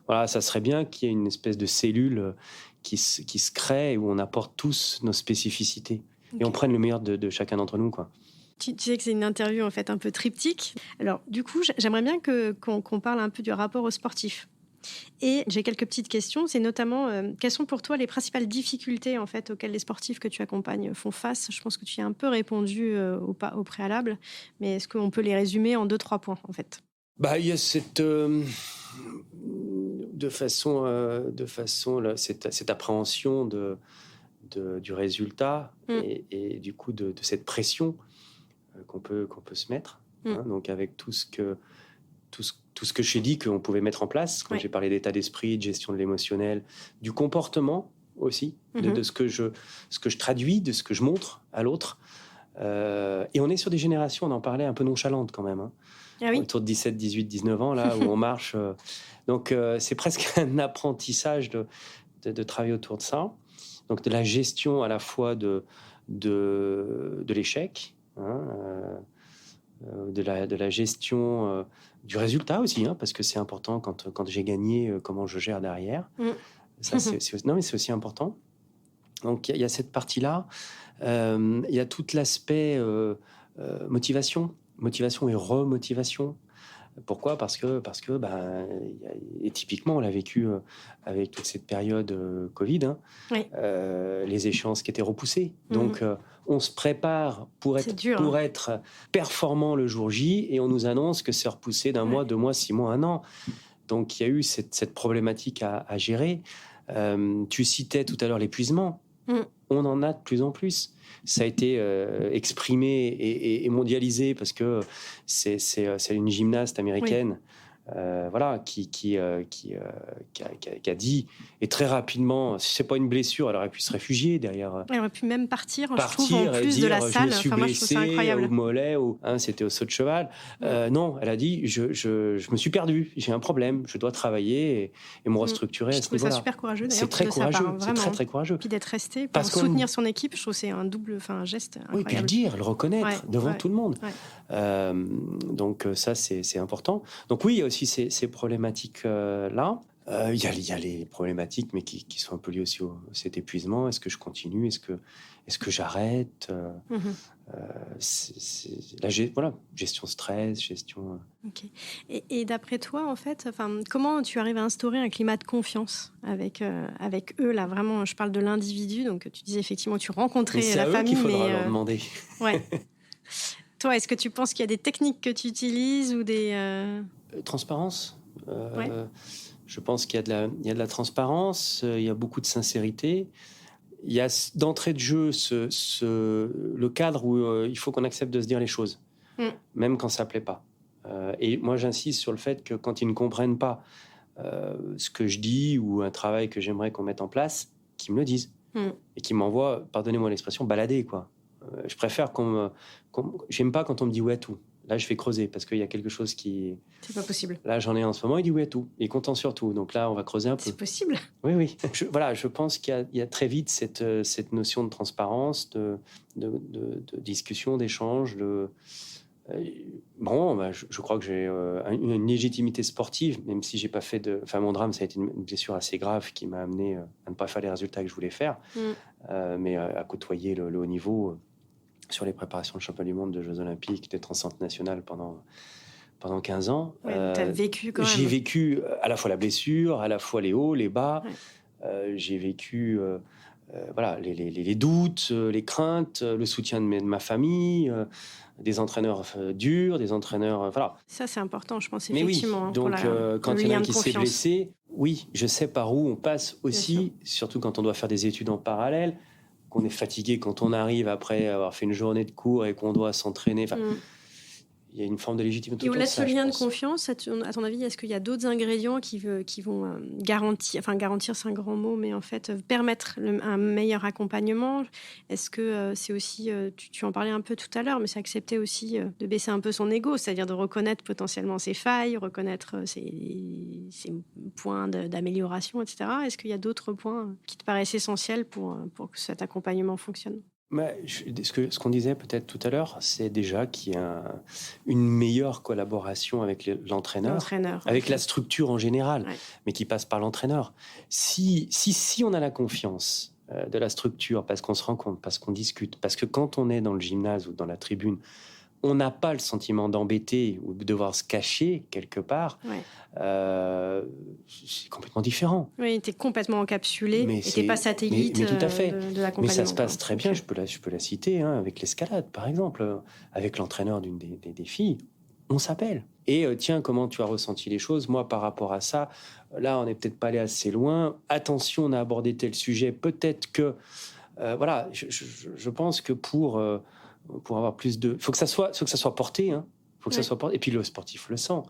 Voilà, ça serait bien qu'il y ait une espèce de cellule qui se crée, où on apporte tous nos spécificités et on prenne le meilleur de chacun d'entre nous, quoi. Tu sais que c'est une interview en fait un peu triptyque. Alors du coup, j'aimerais bien qu'on parle un peu du rapport aux sportifs. Et j'ai quelques petites questions. C'est notamment quelles sont pour toi les principales difficultés en fait auxquelles les sportifs que tu accompagnes font face ? Je pense que tu y as un peu répondu au préalable, mais est-ce qu'on peut les résumer en 2-3 points en fait ? Il y a cette appréhension du résultat et du coup de cette pression qu'on peut se mettre. Hein, donc avec tout ce que je t'ai dit qu'on pouvait mettre en place, quand j'ai parlé d'état d'esprit, de gestion de l'émotionnel, du comportement aussi, de ce que je traduis, de ce que je montre à l'autre. Et on est sur des générations, on en parlait, un peu nonchalantes quand même. Hein. Ah oui. Autour de 17, 18, 19 ans, là, où on marche. Donc, c'est presque un apprentissage de travailler autour de ça. Donc, de la gestion à la fois de l'échec, hein, de la gestion du résultat aussi, hein, parce que c'est important quand j'ai gagné, comment je gère derrière. Ça, non, mais c'est aussi important. Donc, il y a cette partie-là. Il y a tout l'aspect motivation et remotivation. Pourquoi ? Parce que et typiquement, on l'a vécu avec toute cette période Covid, hein, les échéances qui étaient repoussées. Donc, on se prépare pour être performant le jour J et on nous annonce que c'est repoussé d'un mois, 2 mois, 6 mois, 1 an. Donc, il y a eu cette problématique à gérer. Tu citais tout à l'heure l'épuisement. On en a de plus en plus. Ça a été exprimé et mondialisé parce que c'est une gymnaste américaine qui a dit, et très rapidement, si c'est pas une blessure, elle aurait pu se réfugier derrière. Elle aurait pu même partir je trouve, en plus de la salle. Je me suis blessée au mollet, c'était au saut de cheval. Non, elle a dit, je me suis perdue, j'ai un problème, je dois travailler et me restructurer à ce niveau-là. Je trouve ça super courageux d'ailleurs. C'est très courageux, c'est très très courageux. Puis d'être resté pour soutenir son équipe, je trouve que c'est un geste incroyable. Oui, puis le dire, le reconnaître devant tout le monde. Donc ça, c'est important. Donc oui, il y a aussi ces problématiques-là. Il y a les problématiques, mais qui sont un peu liées aussi à cet épuisement. Est-ce que je continue ? Est-ce que j'arrête ? Gestion stress, gestion... Ok. Et d'après toi, en fait, comment tu arrives à instaurer un climat de confiance avec eux, là, vraiment, je parle de l'individu, donc tu disais effectivement que tu rencontrais la famille, mais... C'est à eux qu'il faudra leur demander. Ouais. Toi, est-ce que tu penses qu'il y a des techniques que tu utilises ou des... Transparence. Je pense qu'il y a de la transparence, il y a beaucoup de sincérité. Il y a d'entrée de jeu le cadre où il faut qu'on accepte de se dire les choses, même quand ça ne plaît pas. Et moi, j'insiste sur le fait que quand ils ne comprennent pas ce que je dis ou un travail que j'aimerais qu'on mette en place, qu'ils me le disent. Et qu'ils m'envoient, pardonnez-moi l'expression, balader, quoi. Je préfère j'aime pas quand on me dit oui à tout. Là, je vais creuser parce qu'il y a quelque chose qui... C'est pas possible. Là, j'en ai en ce moment, il dit oui à tout. Il est content sur tout. Donc là, on va creuser un peu. C'est possible. Oui. Je pense qu'il y a très vite cette notion de transparence, de discussion, d'échange. Je crois que j'ai une légitimité sportive, même si j'ai pas fait de... Enfin, mon drame, ça a été une blessure assez grave qui m'a amené à ne pas faire les résultats que je voulais faire, mais à côtoyer le haut niveau... sur les préparations de championnat du monde, de Jeux Olympiques, d'être en centre national pendant 15 ans. T'as vécu quand même. J'ai vécu à la fois la blessure, à la fois les hauts, les bas. J'ai vécu les doutes, les craintes, le soutien de ma famille, des entraîneurs durs, des entraîneurs... voilà. Ça, c'est important, je pense, mais effectivement. Oui, donc quand il y en a un qui s'est blessé, oui, je sais par où on passe aussi, surtout quand on doit faire des études en parallèle, qu'on est fatigué quand on arrive après avoir fait une journée de cours et qu'on doit s'entraîner. Il y a une forme de légitimité. Et au-delà de ce lien de confiance, à ton avis, est-ce qu'il y a d'autres ingrédients qui vont garantir, c'est un grand mot, mais en fait permettre un meilleur accompagnement ? Est-ce que c'est aussi, tu en parlais un peu tout à l'heure, mais c'est accepter aussi de baisser un peu son ego, c'est-à-dire de reconnaître potentiellement ses failles, reconnaître ses points d'amélioration, etc. Est-ce qu'il y a d'autres points qui te paraissent essentiels pour que cet accompagnement fonctionne ? Ce qu'on disait peut-être tout à l'heure, c'est déjà qu'il y a une meilleure collaboration avec l'entraîneur, avec la structure en général, mais qui passe par l'entraîneur. Si on a la confiance de la structure, parce qu'on se rend compte, parce qu'on discute, parce que quand on est dans le gymnase ou dans la tribune, on n'a pas le sentiment d'embêter ou de devoir se cacher quelque part, c'est complètement différent. Oui, tu es complètement encapsulé et tu n'es pas satellite mais tout à fait. De l'accompagnement. Mais ça se passe très bien, je peux la citer, avec l'escalade, par exemple, avec l'entraîneur d'une des filles, on s'appelle. Et tiens, comment tu as ressenti les choses ? Moi, par rapport à ça, là, on n'est peut-être pas allé assez loin. Attention, on a abordé tel sujet, peut-être que Voilà, je pense que pour avoir plus de... faut que ça soit porté, hein. Faut que ça soit porté. Et puis le sportif le sent.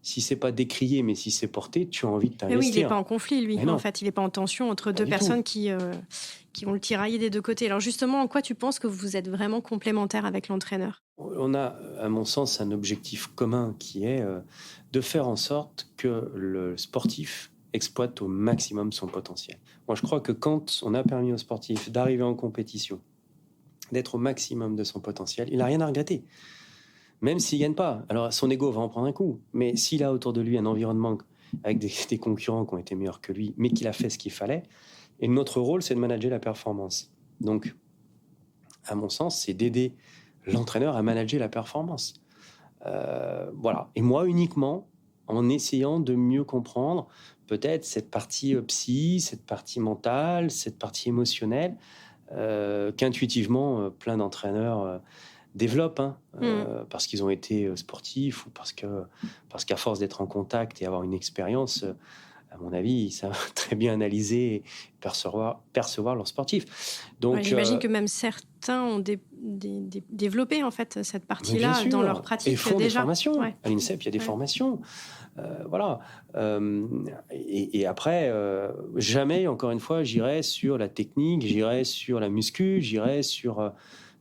Si c'est pas décrié, mais si c'est porté, tu as envie de Mais oui, il n'est t'investir. pas en conflit, lui. En fait, il n'est pas en tension entre deux personnes qui vont le tirailler des deux côtés. Alors justement, en quoi tu penses que vous êtes vraiment complémentaires avec l'entraîneur ? On a, à mon sens, un objectif commun qui est de faire en sorte que le sportif exploite au maximum son potentiel. Moi, je crois que quand on a permis au sportif d'arriver en compétition, d'être au maximum de son potentiel, il n'a rien à regretter. Même s'il ne gagne pas. Alors, son ego va en prendre un coup. Mais s'il a autour de lui un environnement avec des concurrents qui ont été meilleurs que lui, mais qu'il a fait ce qu'il fallait, et notre rôle, c'est de manager la performance. Donc, à mon sens, c'est d'aider l'entraîneur à manager la performance. Voilà. Et moi, uniquement, en essayant de mieux comprendre peut-être cette partie psy, cette partie mentale, cette partie émotionnelle, qu'intuitivement, plein d'entraîneurs développent, parce qu'ils ont été sportifs ou parce qu'à force d'être en contact et avoir une expérience, à mon avis, ils savent très bien analyser et percevoir leurs sportifs. Donc, j'imagine que même certains ont développé en fait cette partie-là dans leur pratique. Et font déjà. Des formations. À l'INSEP, il y a des formations. Voilà. Et après, jamais, encore une fois, j'irai sur la technique, j'irai sur la muscu, j'irai sur...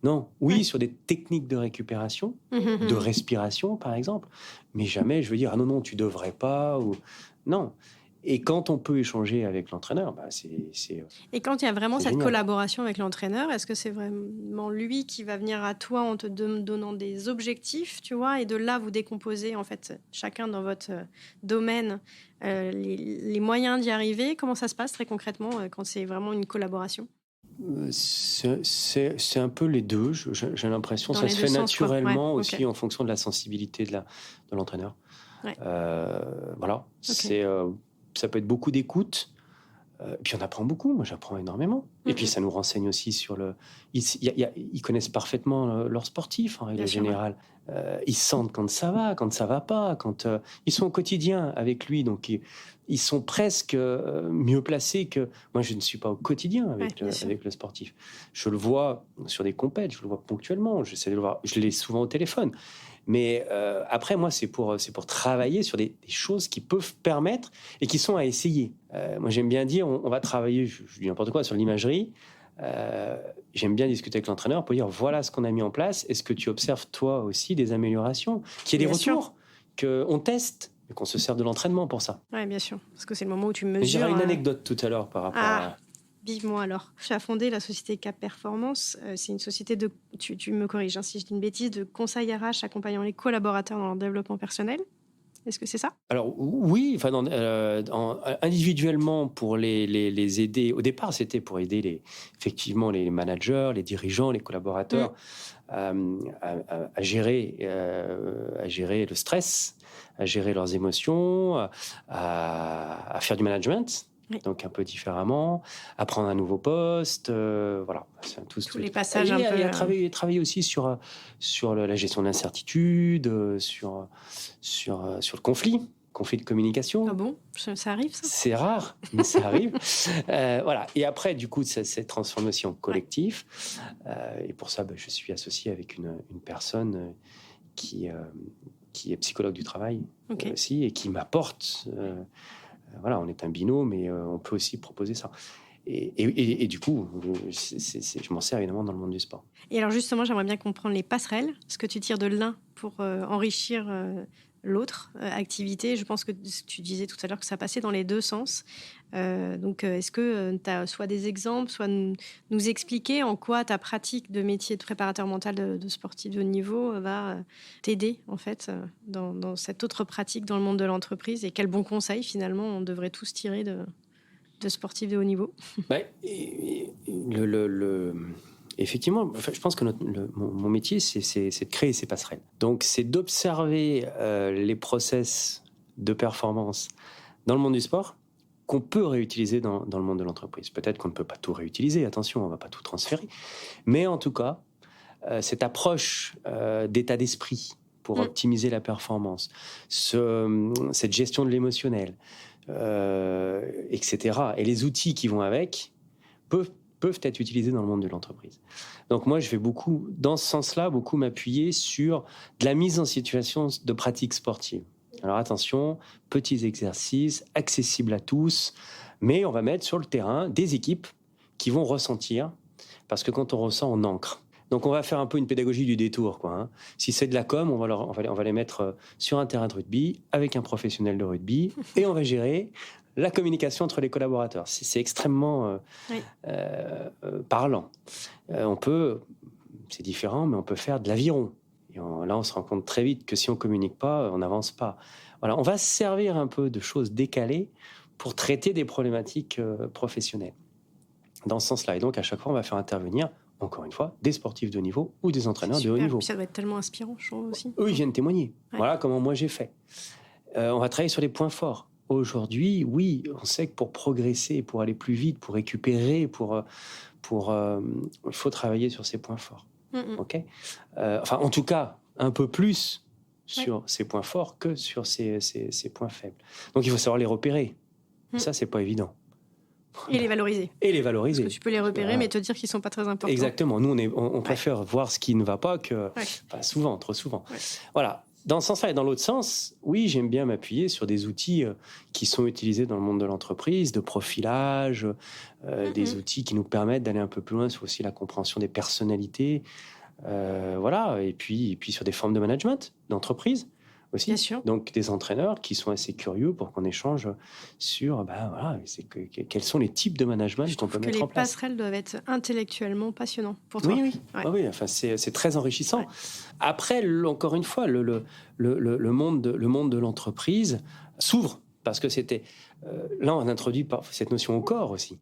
non, oui, sur des techniques de récupération, de respiration, par exemple, mais jamais je veux dire, ah non, tu devrais pas, ou... Non. Et quand on peut échanger avec l'entraîneur, c'est Et quand il y a vraiment cette génial. Collaboration avec l'entraîneur, est-ce que c'est vraiment lui qui va venir à toi en te donnant des objectifs, tu vois, et de là vous décomposer en fait chacun dans votre domaine les moyens d'y arriver? Comment ça se passe très concrètement quand c'est vraiment une collaboration? C'est un peu les deux, j'ai l'impression. Dans Ça les se deux fait sens, naturellement quoi. aussi en fonction de la sensibilité de l'entraîneur. Voilà. Ça peut être beaucoup d'écoute. Puis on apprend beaucoup. Moi, j'apprends énormément. Et puis ça nous renseigne aussi sur le... Ils connaissent parfaitement leurs sportifs en règle générale. Ils sentent quand ça va pas. Quand ils sont au quotidien avec lui, donc ils sont presque mieux placés que... Moi, je ne suis pas au quotidien avec le sportif. Je le vois sur des compètes, je le vois ponctuellement. J'essaie de le voir. Je l'ai souvent au téléphone. Mais après, moi, c'est pour travailler sur des choses qui peuvent permettre et qui sont à essayer. Moi, j'aime bien dire, on va travailler, je dis n'importe quoi, sur l'imagerie. J'aime bien discuter avec l'entraîneur pour dire, voilà ce qu'on a mis en place. Est-ce que tu observes, toi aussi, des améliorations? Qu'il y ait des retours, qu'on teste, et qu'on se serve de l'entraînement pour ça. Oui, bien sûr. Parce que c'est le moment où tu mesures... J'aurais une anecdote tout à l'heure par rapport à... Vivement alors. Tu as fondé la société Cap Performance. C'est une société de, tu me corriges si je dis une bêtise, de conseil RH accompagnant les collaborateurs dans leur développement personnel. Est-ce que c'est ça? Alors oui, individuellement pour les aider. Au départ, c'était pour aider effectivement les managers, les dirigeants, les collaborateurs à gérer le stress, à gérer leurs émotions, à faire du management. Oui. Donc un peu différemment, apprendre un nouveau poste, voilà. C'est tous les passages un peu... Et travailler aussi sur la gestion de l'incertitude, sur le conflit de communication. Ah bon? Ça arrive, ça? C'est rare, mais ça arrive. Voilà. Et après, du coup, ça s'est transformé aussi en collectif. Et pour ça, je suis associé avec une personne qui est psychologue du travail aussi et qui m'apporte... voilà, on est un binôme, mais on peut aussi proposer ça. Et du coup, je m'en sers évidemment dans le monde du sport. Et alors justement, j'aimerais bien comprendre les passerelles, ce que tu tires de l'un pour enrichir l'autre activité. Je pense que tu disais tout à l'heure que ça passait dans les deux sens. Donc, est-ce que tu as soit des exemples, soit nous expliquer en quoi ta pratique de métier de préparateur mental de sportif de haut niveau va t'aider en fait dans cette autre pratique dans le monde de l'entreprise, et quels bons conseils finalement on devrait tous tirer de sportifs de haut niveau? Effectivement, je pense que mon métier, c'est de créer ces passerelles. Donc, c'est d'observer les process de performance dans le monde du sport qu'on peut réutiliser dans le monde de l'entreprise. Peut-être qu'on ne peut pas tout réutiliser, attention, on ne va pas tout transférer. Mais en tout cas, cette approche d'état d'esprit pour optimiser la performance, cette gestion de l'émotionnel, etc., et les outils qui vont avec, peuvent peuvent être utilisés dans le monde de l'entreprise. Donc moi, je vais beaucoup, dans ce sens-là, beaucoup m'appuyer sur de la mise en situation de pratique sportive. Alors attention, petits exercices, accessibles à tous, mais on va mettre sur le terrain des équipes qui vont ressentir, parce que quand on ressent, on ancre. Donc on va faire un peu une pédagogie du détour, quoi, hein. Si c'est de la com, on va les mettre sur un terrain de rugby avec un professionnel de rugby et on va gérer la communication entre les collaborateurs. C'est extrêmement parlant. C'est différent, mais on peut faire de l'aviron. Et là, on se rend compte très vite que si on ne communique pas, on n'avance pas. Voilà, on va se servir un peu de choses décalées pour traiter des problématiques professionnelles. Dans ce sens-là. Et donc, à chaque fois, on va faire intervenir, encore une fois, des sportifs de haut niveau ou des entraîneurs de haut niveau. Ça doit être tellement inspirant, je trouve aussi. Eux, ils viennent témoigner. Ouais. Voilà comment moi j'ai fait. On va travailler sur les points forts. Aujourd'hui, oui, on sait que pour progresser, pour aller plus vite, pour récupérer, il faut travailler sur ces points forts. Okay, en tout cas, un peu plus sur ces points forts que sur ces points faibles. Donc, il faut savoir les repérer. Ça, c'est pas évident. Et les valoriser. Parce que tu peux les repérer, mais te dire qu'ils ne sont pas très importants. Exactement. Nous, on préfère voir ce qui ne va pas que... trop souvent. Ouais. Voilà. Dans ce sens-là et dans l'autre sens, oui, j'aime bien m'appuyer sur des outils qui sont utilisés dans le monde de l'entreprise, de profilage, des outils qui nous permettent d'aller un peu plus loin sur aussi la compréhension des personnalités, et puis sur des formes de management d'entreprise aussi. Bien sûr. Donc des entraîneurs qui sont assez curieux pour qu'on échange sur quels sont les types de management qu'on peut mettre en place. Les passerelles doivent être intellectuellement passionnants pour toi. Oui. Ouais. C'est très enrichissant. Ouais. Après, encore une fois, le monde de l'entreprise s'ouvre parce que c'était... là, on introduit cette notion au corps aussi.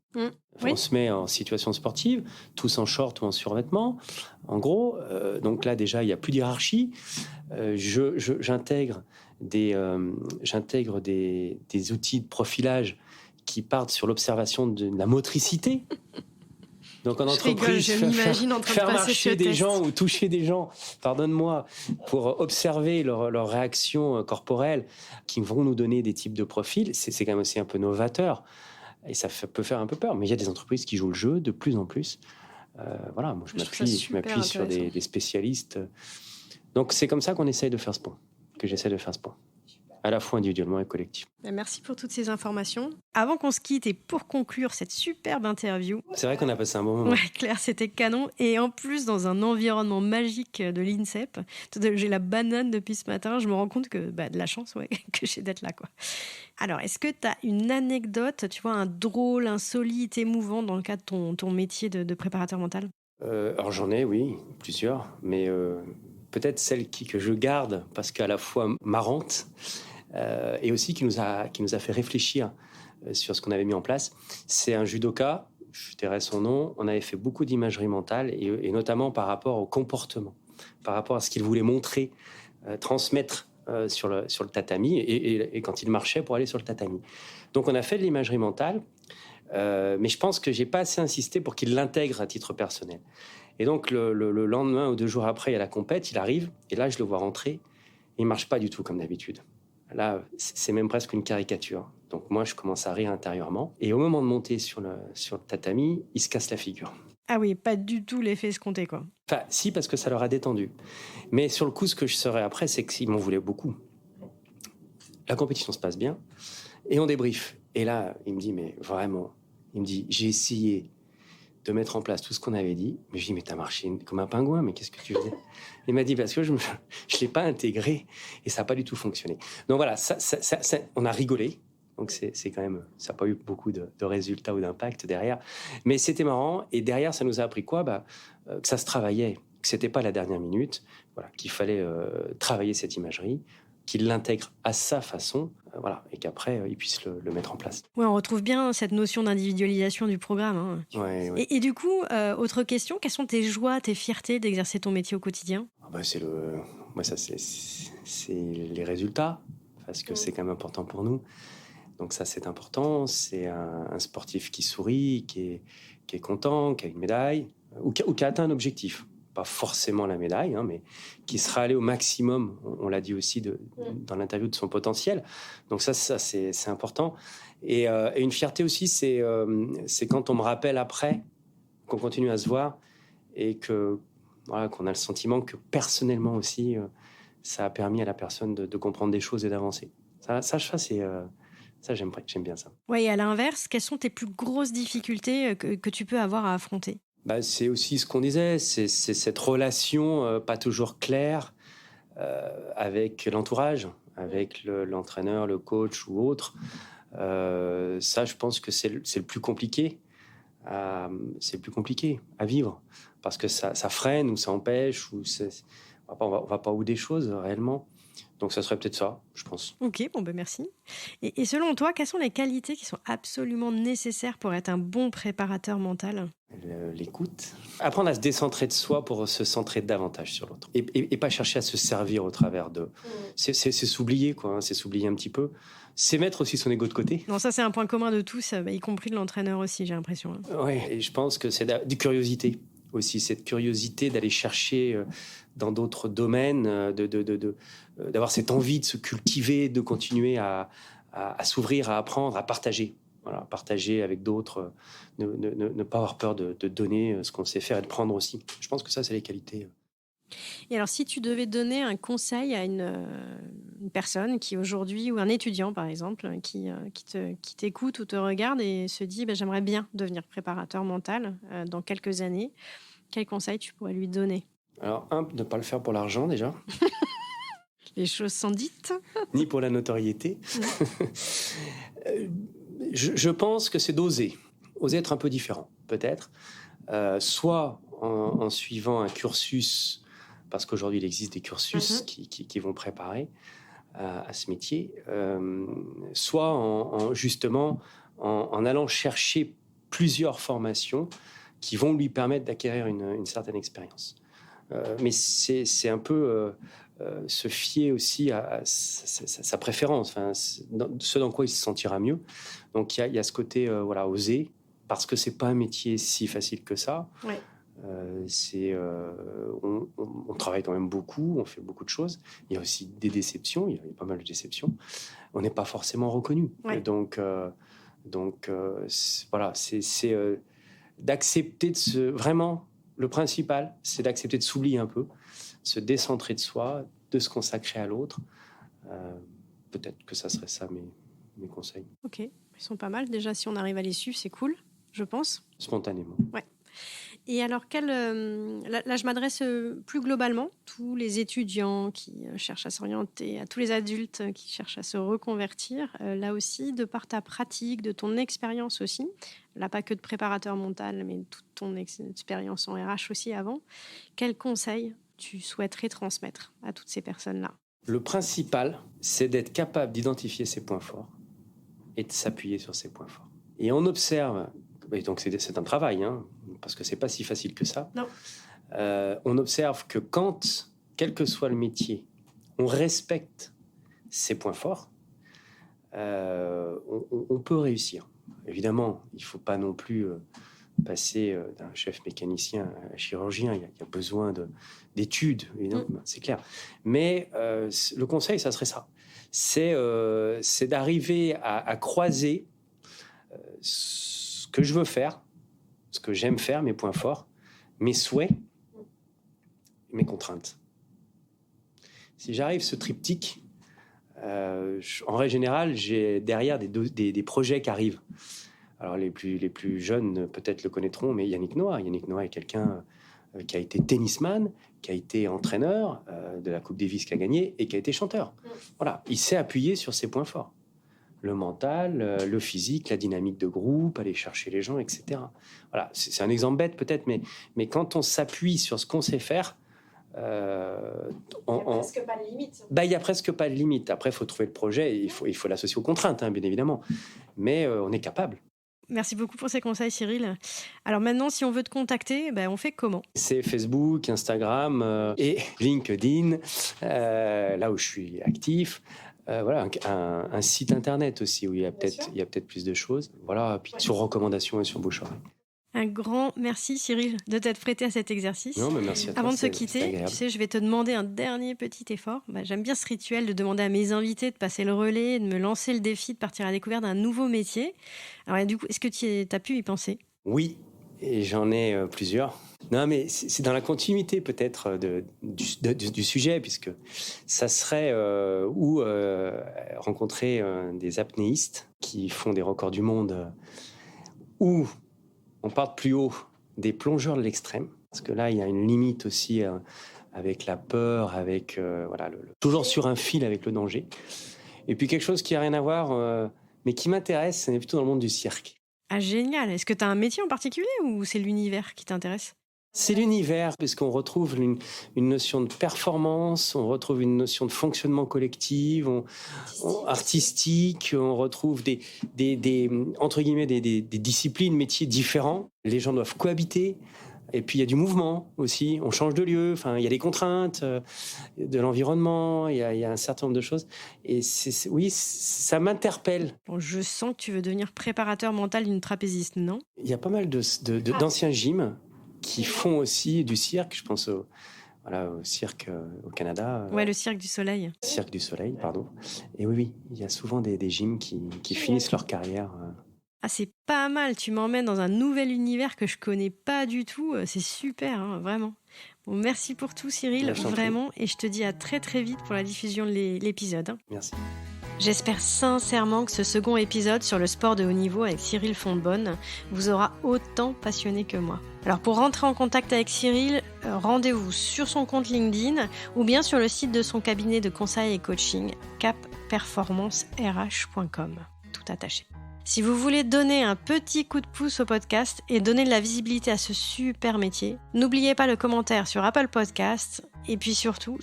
On se met en situation sportive, tous en short ou en survêtement, en gros. Donc là, déjà, il n'y a plus de hiérarchie. J'intègre des outils de profilage qui partent sur l'observation de la motricité. Donc en entreprise, faire marcher des gens ou toucher des gens, pardonne-moi, pour observer leurs réactions corporelles qui vont nous donner des types de profils, c'est quand même aussi un peu novateur. Et ça peut faire un peu peur. Mais il y a des entreprises qui jouent le jeu de plus en plus. Moi je m'appuie sur des spécialistes. Donc c'est comme ça qu'on essaye de faire ce point, que j'essaie de faire ce point. À la fois individuellement et collectivement. Merci pour toutes ces informations. Avant qu'on se quitte et pour conclure cette superbe interview... C'est vrai qu'on a passé un bon moment. Ouais, Claire, c'était canon. Et en plus, dans un environnement magique de l'INSEP, j'ai la banane depuis ce matin. Je me rends compte que de la chance que j'ai d'être là, quoi. Alors, est-ce que tu as une anecdote, tu vois, un drôle, insolite, émouvant dans le cadre de ton métier de préparateur mental ? Alors j'en ai, oui, plusieurs. Mais peut-être celle que je garde parce qu'à la fois marrante... et aussi qui nous a fait réfléchir sur ce qu'on avait mis en place. C'est un judoka, je tairai son nom, on avait fait beaucoup d'imagerie mentale et notamment par rapport au comportement, par rapport à ce qu'il voulait montrer, transmettre sur le tatami et quand il marchait pour aller sur le tatami. Donc on a fait de l'imagerie mentale, mais je pense que j'ai pas assez insisté pour qu'il l'intègre à titre personnel. Et donc le lendemain ou 2 jours après, il y a la compète, il arrive et là je le vois rentrer, il marche pas du tout comme d'habitude. Là, c'est même presque une caricature. Donc moi, je commence à rire intérieurement. Et au moment de monter sur le tatami, il se casse la figure. Ah oui, pas du tout l'effet escompté, quoi. Enfin, si, parce que ça leur a détendu. Mais sur le coup, ce que je saurais après, c'est qu'ils m'en voulaient beaucoup. La compétition se passe bien. Et on débrief. Et là, il me dit, mais vraiment, j'ai essayé de mettre en place tout ce qu'on avait dit. Mais je dis, mais t'as marché comme un pingouin, mais qu'est-ce que tu faisais ? Il m'a dit, parce que je ne l'ai pas intégré et ça n'a pas du tout fonctionné. Donc voilà, ça, on a rigolé. Donc c'est quand même, ça n'a pas eu beaucoup de résultats ou d'impact derrière. Mais c'était marrant. Et derrière, ça nous a appris quoi ? Que ça se travaillait, que ce n'était pas la dernière minute, qu'il fallait travailler cette imagerie, qu'il l'intègre à sa façon, et qu'après, il puisse le mettre en place. Oui, on retrouve bien cette notion d'individualisation du programme. Hein. Ouais. Et du coup, autre question, quelles sont tes joies, tes fiertés d'exercer ton métier au quotidien ? C'est les résultats, parce que c'est quand même important pour nous. Donc ça, c'est important. C'est un sportif qui sourit, qui est content, qui a une médaille, ou qui a atteint un objectif. Pas forcément la médaille, mais qui sera allé au maximum, on l'a dit aussi dans l'interview, de son potentiel. Donc ça c'est important. Et une fierté aussi, c'est quand on me rappelle après qu'on continue à se voir et que voilà, qu'on a le sentiment que personnellement aussi, ça a permis à la personne de comprendre des choses et d'avancer. Ça, j'aime bien ça. Ouais, et à l'inverse, quelles sont tes plus grosses difficultés que tu peux avoir à affronter? C'est aussi ce qu'on disait, c'est cette relation pas toujours claire avec l'entourage, avec l'entraîneur, le coach ou autre. Ça, je pense que c'est le plus compliqué. C'est le plus compliqué à vivre parce que ça freine ou ça empêche ou on va pas au bout des choses réellement. Donc ça serait peut-être ça, je pense. Ok, bon ben merci. Et selon toi, quelles sont les qualités qui sont absolument nécessaires pour être un bon préparateur mental? L'écoute. Apprendre à se décentrer de soi pour se centrer davantage sur l'autre. Et pas chercher à se servir au travers de... C'est s'oublier, quoi. C'est s'oublier un petit peu. C'est mettre aussi son ego de côté. Non, ça c'est un point commun de tous, y compris de l'entraîneur aussi, j'ai l'impression. Oui, et je pense que c'est de curiosité aussi. Cette curiosité d'aller chercher dans d'autres domaines, d'avoir cette envie de se cultiver, de continuer à s'ouvrir, à apprendre, à partager. Voilà, partager avec d'autres, ne pas avoir peur de donner ce qu'on sait faire et de prendre aussi. Je pense que ça, c'est les qualités. Et alors, si tu devais donner un conseil à une personne qui aujourd'hui, ou un étudiant par exemple, qui t'écoute ou te regarde et se dit j'aimerais bien devenir préparateur mental dans quelques années, quel conseil tu pourrais lui donner? Alors, ne pas le faire pour l'argent déjà. Les choses sont dites. Ni pour la notoriété. Je pense que c'est d'oser être un peu différent, peut-être. Soit en suivant un cursus, parce qu'aujourd'hui il existe des cursus qui vont préparer à ce métier, soit justement en allant chercher plusieurs formations qui vont lui permettre d'acquérir une certaine expérience. Mais c'est un peu se fier aussi à sa préférence, ce dans quoi il se sentira mieux. Donc il y a ce côté oser, parce que c'est pas un métier si facile que ça. Ouais. On travaille quand même beaucoup, on fait beaucoup de choses. Il y a aussi des déceptions, il y a pas mal de déceptions. On n'est pas forcément reconnu. Ouais. Donc c'est d'accepter vraiment, le principal, c'est d'accepter de s'oublier un peu, se décentrer de soi, de se consacrer à l'autre. Peut-être que ça serait ça mes conseils. Ok, ils sont pas mal. Déjà, si on arrive à les suivre, c'est cool, je pense. Spontanément. Ouais. Et alors, là, je m'adresse plus globalement, tous les étudiants qui cherchent à s'orienter, à tous les adultes qui cherchent à se reconvertir. Là aussi, de par ta pratique, de ton expérience aussi, là, pas que de préparateur mental, mais toute ton expérience en RH aussi avant, quels conseils tu souhaiterais transmettre à toutes ces personnes-là? Le principal, c'est d'être capable d'identifier ses points forts et de s'appuyer sur ses points forts. Et on observe, et donc c'est un travail, parce que c'est pas si facile que ça. Non. On observe que quand, quel que soit le métier, on respecte ses points forts, on peut réussir. Évidemment, il ne faut pas non plus passer d'un chef mécanicien à chirurgien. Il y a besoin d'études, évidemment, c'est clair. Mais le conseil, ça serait ça. C'est d'arriver à croiser ce que je veux faire, ce que j'aime faire, mes points forts, mes souhaits, mes contraintes. Si j'arrive ce triptyque, en règle générale, j'ai derrière des projets qui arrivent. Alors les plus jeunes peut-être le connaîtront, mais Yannick Noah est quelqu'un qui a été tennisman, qui a été entraîneur de la Coupe Davis qu'il a gagné et qui a été chanteur. Voilà, il s'est appuyé sur ses points forts. Le mental, le physique, la dynamique de groupe, aller chercher les gens, etc. Voilà, c'est un exemple bête peut-être, mais quand on s'appuie sur ce qu'on sait faire, il n'y a presque pas de limite. Il n'y a presque pas de limite. Après, il faut trouver le projet, et il faut l'associer aux contraintes, bien évidemment. Mais on est capable. Merci beaucoup pour ces conseils, Cyril. Alors maintenant, si on veut te contacter, on fait comment? C'est Facebook, Instagram et LinkedIn, là où je suis actif. Voilà, un site internet aussi où il y a peut-être plus de choses. Voilà, puis sur recommandation et sur bouche-oreille. Un grand merci, Cyril, de t'être prêté à cet exercice. Non, mais merci à toi. Avant de se quitter, tu sais, je vais te demander un dernier petit effort. J'aime bien ce rituel de demander à mes invités de passer le relais, de me lancer le défi de partir à la découverte d'un nouveau métier. Alors, du coup, est-ce que tu as pu y penser? Oui, Et j'en ai plusieurs. Non, mais c'est dans la continuité peut-être du sujet, puisque ça serait rencontrer des apnéistes qui font des records du monde, ou on part plus haut, des plongeurs de l'extrême, parce que là, il y a une limite aussi avec la peur, avec toujours sur un fil avec le danger. Et puis quelque chose qui n'a rien à voir, mais qui m'intéresse, c'est plutôt dans le monde du cirque. Ah, génial. Est-ce que tu as un métier en particulier ou c'est l'univers qui t'intéresse ? C'est l'univers, parce qu'on retrouve une notion de performance, on retrouve une notion de fonctionnement collectif, artistique, on retrouve des entre guillemets, des disciplines, métiers différents. Les gens doivent cohabiter. Et puis il y a du mouvement aussi, on change de lieu, enfin, il y a des contraintes de l'environnement, il y a un certain nombre de choses. Et oui, ça m'interpelle. Bon, je sens que tu veux devenir préparateur mental d'une trapéziste, non ? Il y a pas mal d'anciens gyms qui font aussi du cirque, je pense au cirque au Canada. Ouais, le Cirque du Soleil. Cirque du Soleil, pardon. Et oui, il y a souvent des gyms qui finissent leur carrière. Ah, c'est pas mal, tu m'emmènes dans un nouvel univers que je connais pas du tout, c'est super, hein, vraiment. Bon, merci pour tout Cyril, vraiment, et je te dis à très très vite pour la diffusion de l'épisode. Hein. Merci. J'espère sincèrement que ce second épisode sur le sport de haut niveau avec Cyril Fontbonne vous aura autant passionné que moi. Alors pour rentrer en contact avec Cyril, rendez-vous sur son compte LinkedIn ou bien sur le site de son cabinet de conseil et coaching capperformancerh.com, tout attaché. Si vous voulez donner un petit coup de pouce au podcast et donner de la visibilité à ce super métier, n'oubliez pas le commentaire sur Apple Podcasts et puis surtout,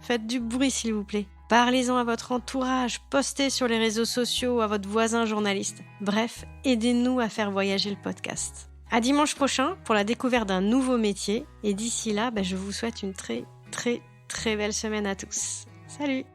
faites du bruit s'il vous plaît. Parlez-en à votre entourage, postez sur les réseaux sociaux, à votre voisin journaliste. Bref, aidez-nous à faire voyager le podcast. À dimanche prochain pour la découverte d'un nouveau métier et d'ici là, je vous souhaite une très très très belle semaine à tous. Salut!